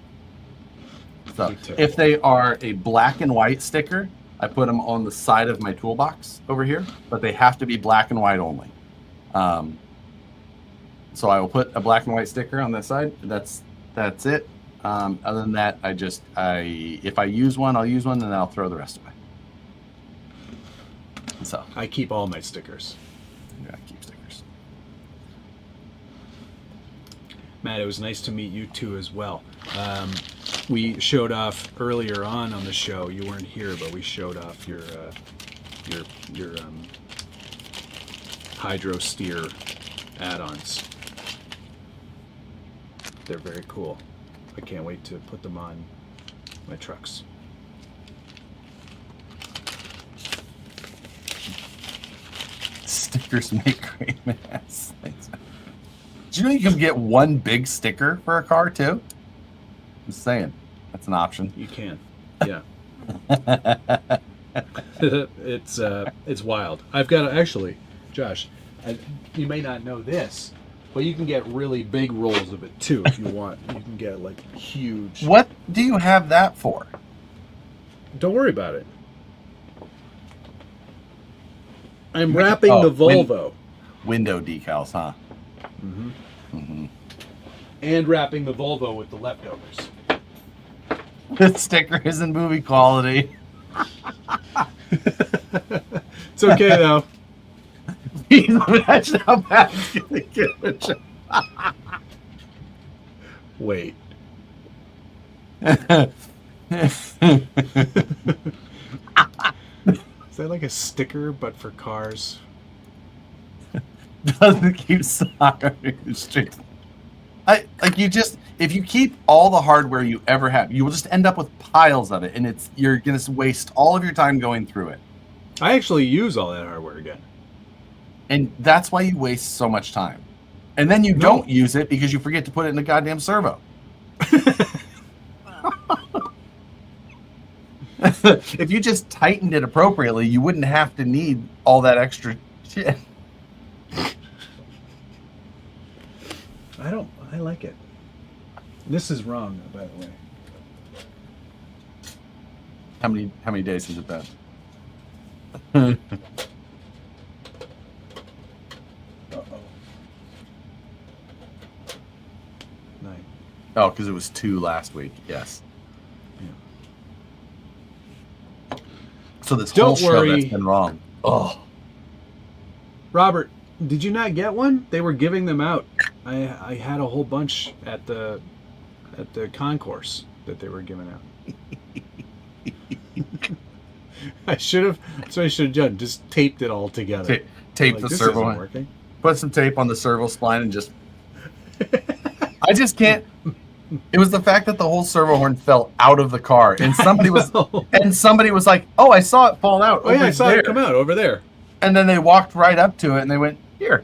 So if they are a black and white sticker, I put them on the side of my toolbox over here, but they have to be black and white only. So I will put a black and white sticker on that side. That's it. Other than that, if I use one, I'll use one, and then I'll throw the rest away. So I keep all my stickers. Yeah, I keep stickers. Matt, it was nice to meet you too as well. We showed off earlier on the show. You weren't here, but we showed off your hydro steer add-ons. They're very cool. I can't wait to put them on my trucks. Stickers make great mess. Do you know you can get one big sticker for a car too? Just saying, that's an option. You can, yeah. It's wild. I've got actually, Josh. You may not know this, but you can get really big rolls of it too if you want. You can get like huge. What do you have that for? Don't worry about it. I'm wrapping the Volvo. Window decals, huh? Mm-hmm. Mm-hmm. And wrapping the Volvo with the leftovers. The sticker isn't movie quality. It's okay though. Imagine how bad it's gonna get. Wait. Is that like a sticker but for cars? Doesn't keep stock on your street. If you keep all the hardware you ever have, you will just end up with piles of it, and you're gonna waste all of your time going through it. I actually use all that hardware again. And that's why you waste so much time. And then you don't use it because you forget to put it in the goddamn servo. If you just tightened it appropriately, you wouldn't have to need all that extra shit. I like it. This is wrong, by the way. How many days has it been? Uh-oh. 9. Oh, because it was 2 last week. Yes. Yeah. So this whole show that's been wrong. Oh. Robert, did you not get one? They were giving them out. I had a whole bunch at the concourse that they were giving out. I should have. That's what I should have done. Just taped it all together. Tape Like, the this servo. isn't working. Put some tape on the servo spline and just. I just can't. It was the fact that the whole servo horn fell out of the car, and somebody was like, "Oh, I saw it fall out." Oh yeah, I saw it come out over there. And then they walked right up to it, and they went, "Here."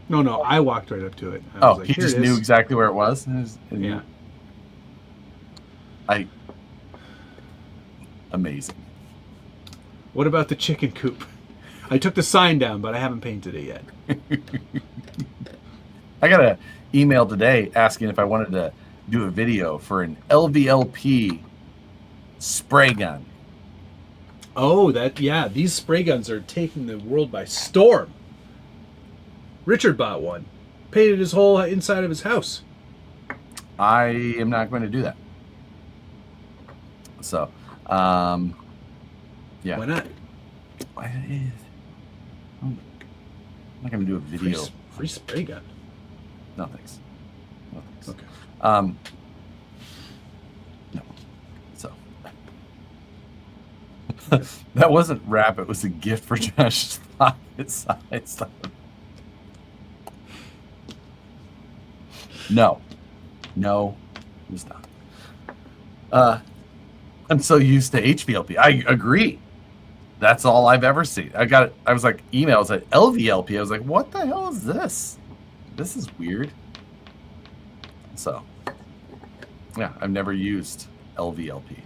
No, I walked right up to it. I was like, he just knew exactly where it was. Yeah. Amazing. What about the chicken coop? I took the sign down, but I haven't painted it yet. I got an email today asking if I wanted to do a video for an LVLP spray gun. Oh, these spray guns are taking the world by storm. Richard bought one, painted his whole inside of his house. I am not going to do that. So, yeah. Why not? I'm not going to do a video. Free spray gun. No thanks. Okay. No. So that wasn't rap. It was a gift for Josh's pocket size. No, it's not. I'm so used to HVLP. I agree. That's all I've ever seen. I was like, emails at LVLP. I was like, what the hell is this? This is weird. So, yeah, I've never used LVLP.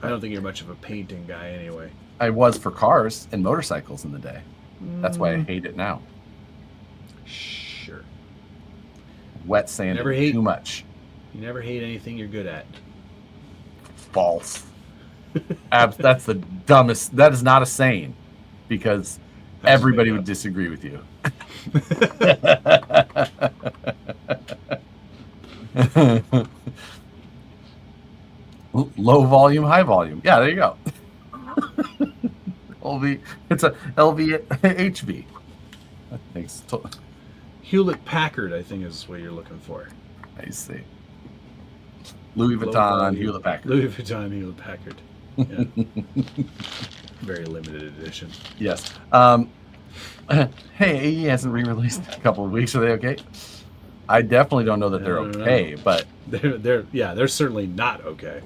I don't think you're much of a painting guy anyway. I was for cars and motorcycles in the day. That's why I hate it now. Sure. Wet sand too much. You never hate anything you're good at. False. That's the dumbest. That is not a saying, because everybody would disagree with you. Low volume, high volume. Yeah, there you go. It's a LVHV. Thanks. Hewlett Packard, I think, is what you're looking for. I see. Louis Vuitton, Hewlett Packard. Louis Vuitton, Hewlett Packard. Yeah. Very limited edition. Yes. Hey, AE hasn't re-released in a couple of weeks. Are they okay? I definitely don't know that they're okay, but they're certainly not okay.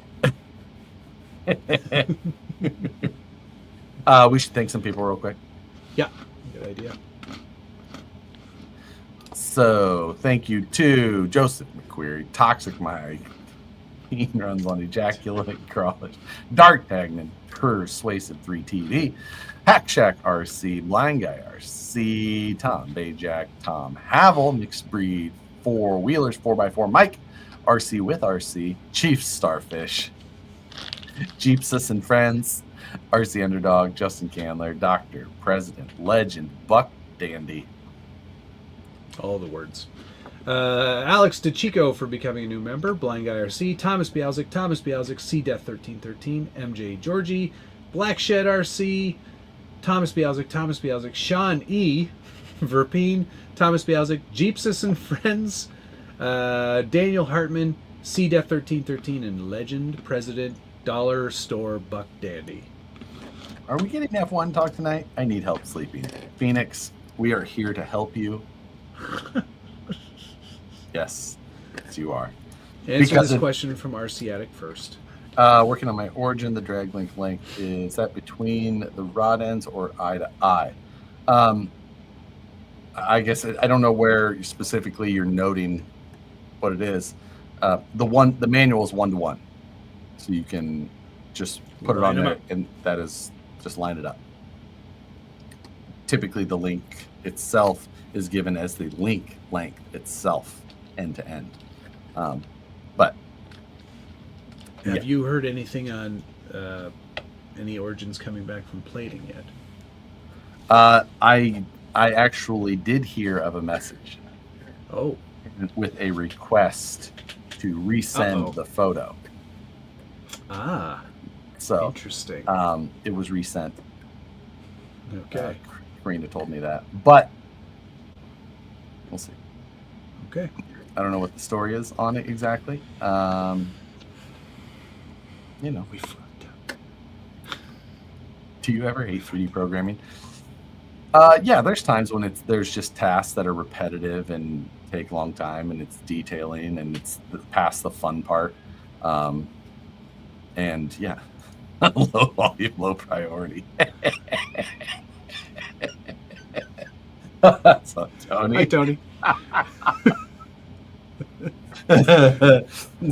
We should thank some people real quick. Yeah, good idea. So, thank you to Joseph McQuarrie, Toxic Mike, he runs on Ejaculate College, Dark Tagnan, Persuasive 3TV, Hack Shack RC, Blind Guy RC, Tom Bajak, Tom Havel, Mixed Breed, Four Wheelers, 4x4 Mike, RC with RC, Chief Starfish, Jeepsus and Friends, RC Underdog, Justin Candler, Doctor, President, Legend, Buck Dandy. All the words. Alex DeChico for becoming a new member. Blind Guy RC. Thomas Bialzik, C Death 1313, MJ Georgie, Black Shed RC, Thomas Bialzik, Sean E, Verpine, Thomas Bialzik, Jeepsus and Friends, Daniel Hartman, C Death 1313, and Legend President Dollar Store Buck Dandy. Are we getting F1 talk tonight? I need help sleeping. Phoenix, we are here to help you. Yes, you are. Answer this question from RC Attic first. Working on my origin, the drag length, is that between the rod ends or eye to eye? I guess I don't know where specifically you're noting what it is. The manual is 1-to-1, so you can just put it on there, and that is just line it up. Typically, the link itself is given as the link length itself, end to end. But have you heard anything on any origins coming back from plating yet? I actually did hear of a message. Oh. With a request to resend the photo. Ah. So interesting. It was resent. Okay. Karina told me that, but we'll see. Okay. I don't know what the story is on it exactly. you know. We fucked up. Do you ever hate 3D programming? Yeah, there's times when there's just tasks that are repetitive and take a long time, and it's detailing, and it's past the fun part. And yeah, low volume, low priority. So, Tony. Hi, Tony.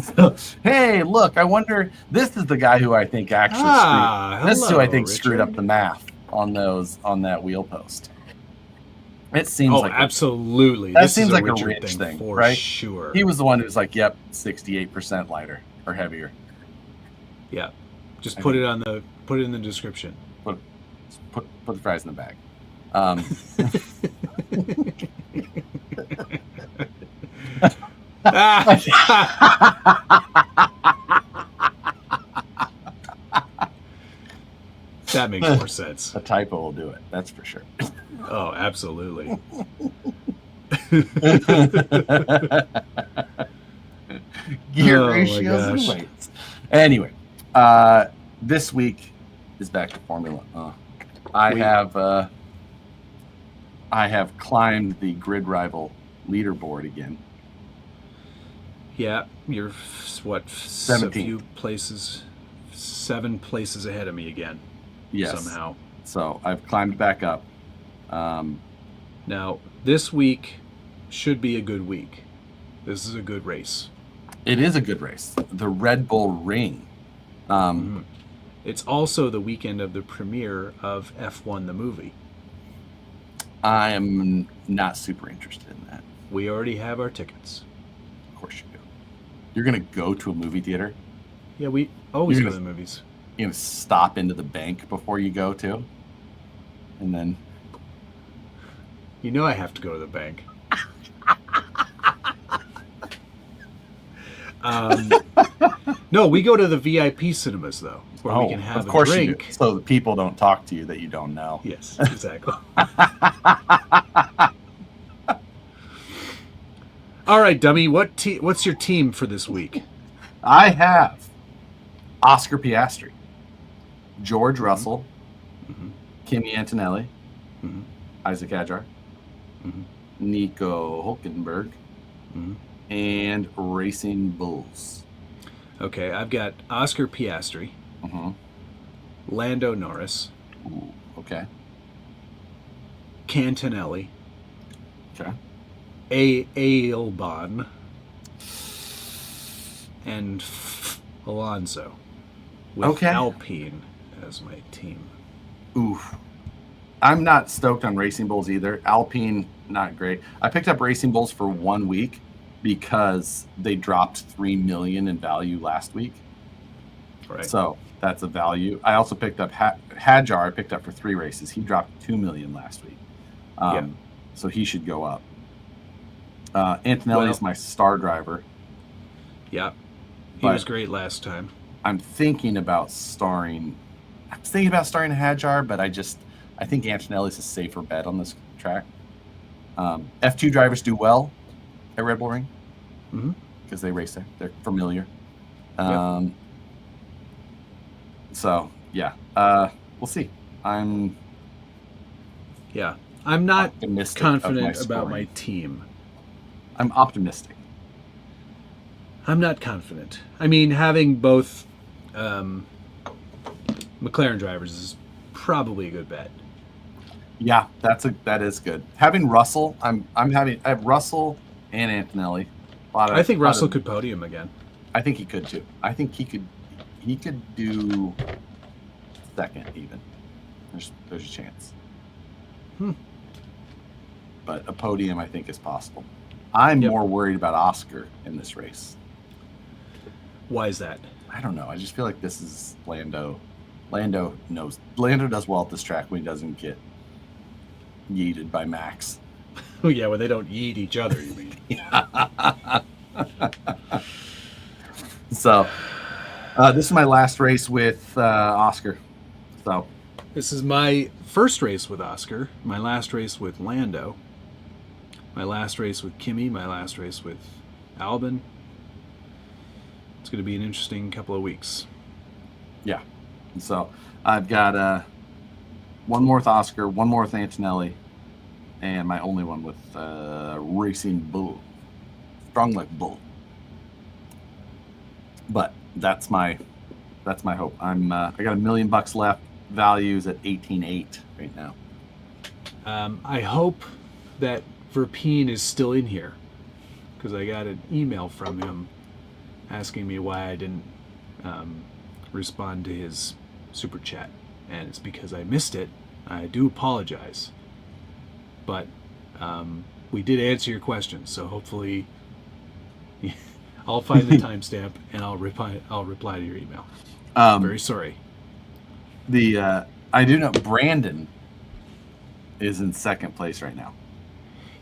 So, hey, look! I wonder. This is the guy who I think actually screwed. This is who I think screwed up the math on that wheel post. It seems like absolutely. That this seems is like a Richard Rich thing, for right? Sure. He was the one who was like, "Yep, 68% lighter or heavier." Yeah, just put it in the description. Put the fries in the bag. That makes more sense. A typo will do it. That's for sure. Oh, absolutely. Gear ratios and weights. Anyway, this week is back to Formula. I have climbed the Grid Rival leaderboard again. Yeah, you're 17th. 7 places ahead of me again. Yes. Somehow. So I've climbed back up. Now, this week should be a good week. This is a good race. It is a good race. The Red Bull Ring. It's also the weekend of the premiere of F1 the movie. I am not super interested in that. We already have our tickets. Of course you do. You're going to go to a movie theater? Yeah, we always go to the movies. You're going to stop into the bank before you go to? And then... You know I have to go to the bank. No, we go to the VIP cinemas, though, where we can have a drink. So the people don't talk to you that you don't know. Yes, exactly. All right, dummy. What's your team for this week? I have Oscar Piastri, George Russell, Kimi Antonelli, Isaac Adjar, Nico Hulkenberg, and Racing Bulls. Okay, I've got Oscar Piastri, Lando Norris, Ooh, okay, Cantonelli, okay, Albon, and Alonso, with Alpine as my team. Oof. I'm not stoked on Racing Bulls either. Alpine, not great. I picked up Racing Bulls for 1 week because they dropped $3 million in value last week. Right. So that's a value. I also picked up Hadjar. I picked up for 3 races. He dropped $2 million last week. So he should go up. Antonelli is my star driver. Yeah. He was great last time. I'm thinking about starring Hadjar, but I think Antonelli's a safer bet on this track. F2 drivers do well at Red Bull Ring because they race there. They're familiar. So yeah, we'll see. I'm not confident about my team. I'm optimistic. I'm not confident. I mean, having both McLaren drivers is probably a good bet. Yeah, that is good. Having Russell, I have Russell and Antonelli. I think Russell could podium again. I think he could too. I think he could do second even. There's a chance. But a podium I think is possible. I'm more worried about Oscar in this race. Why is that? I don't know. I just feel like this is Lando. Lando does well at this track when he doesn't get yeeted by Max. Oh yeah, when they don't yeet each other, you mean? So, this is my last race with Oscar. So, this is my first race with Oscar, my last race with Lando, my last race with Kimi, my last race with Albon. It's going to be an interesting couple of weeks. Yeah. And so I've got one more with Oscar, one more with Antonelli, and my only one with Racing Bull. Strong like bull. But that's my hope. I got $1 million left. Values at 18.8 right now. I hope that Verpine is still in here, because I got an email from him asking me why I didn't respond to his super chat, and it's because I missed it. I do apologize, but we did answer your question, so hopefully I'll find the timestamp and I'll reply to your email. Very sorry. I do know Brandon is in second place right now.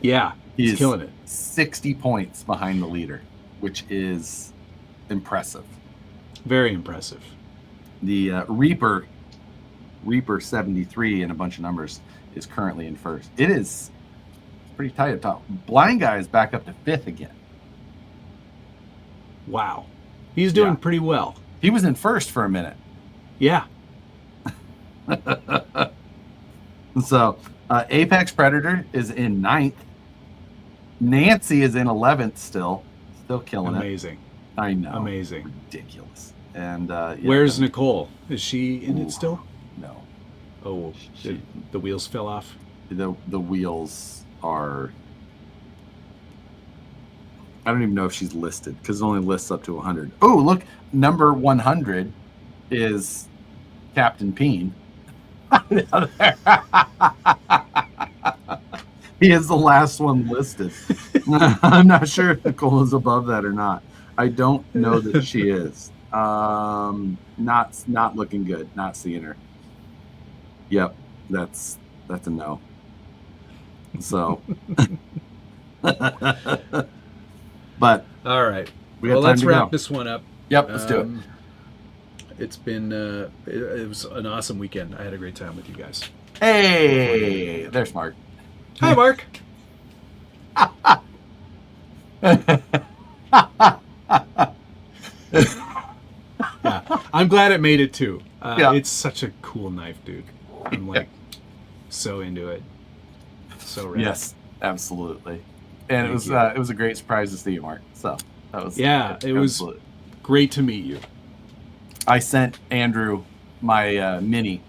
Yeah, he's killing it. 60 points behind the leader, which is impressive. Very impressive. The Reaper 73 and a bunch of numbers is currently in first. It is pretty tight up top. Blind Guy is back up to fifth again. Wow. He's doing pretty well. He was in first for a minute. Yeah. So Apex Predator is in 9th. Nancy is in 11th still killing Amazing. it. I know. Amazing. Ridiculous. And where's Nicole? Is she in it still? No. Oh, the wheels fell off. The wheels are. I don't even know if she's listed because it only lists up to 100. Oh, look, number 100 is Captain Peen. He is the last one listed. I'm not sure if Nicole is above that or not. I don't know that she is. Not looking good. Not seeing her. Yep, that's a no. So, but all right. Well, let's wrap this one up. Yep, let's do it. It's been it was an awesome weekend. I had a great time with you guys. Hey, there's Mark. Hi, Mark. Yeah, I'm glad it made it too. It's such a cool knife, dude. I'm like so into it. So rad. Yes, absolutely. And it was a great surprise to see you, Mark. So that was it was great to meet you. I sent Andrew my Mini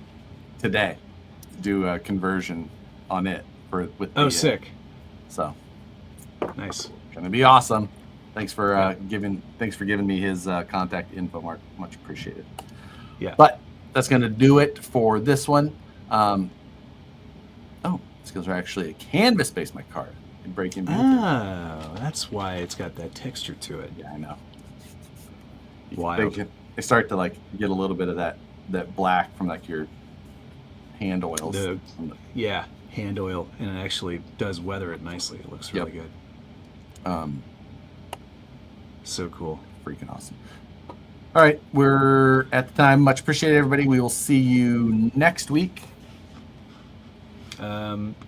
today to do a conversion on it sick. So nice. Gonna be awesome. Thanks for giving me his contact info, Mark. Much appreciated. Yeah. But that's gonna do it for this one. Those are actually a canvas base mic card. Break in. Oh, that's why it's got that texture to it. Yeah, I know. Wild. They start to like get a little bit of that black from like your hand oils. Hand oil, and it actually does weather it nicely. It looks really good. So cool. Freaking awesome. All right, we're at the time. Much appreciated, everybody. We will see you next week.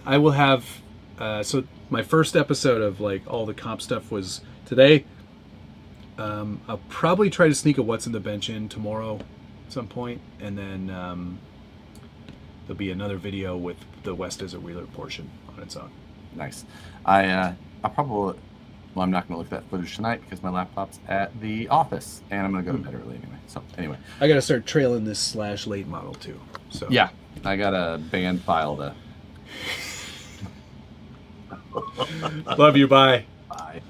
I will have so my first episode of like all the comp stuff was today. I'll probably try to sneak a what's in the bench in tomorrow at some point, and then there'll be another video with the West Desert Wheeler portion on its own. Nice. I'll probably. Well, I'm not going to look at that footage tonight because my laptop's at the office, and I'm going to go to bed early anyway. So anyway, I got to start trailing this /late model too. So yeah, I got a band file to. Love you. Bye. Bye.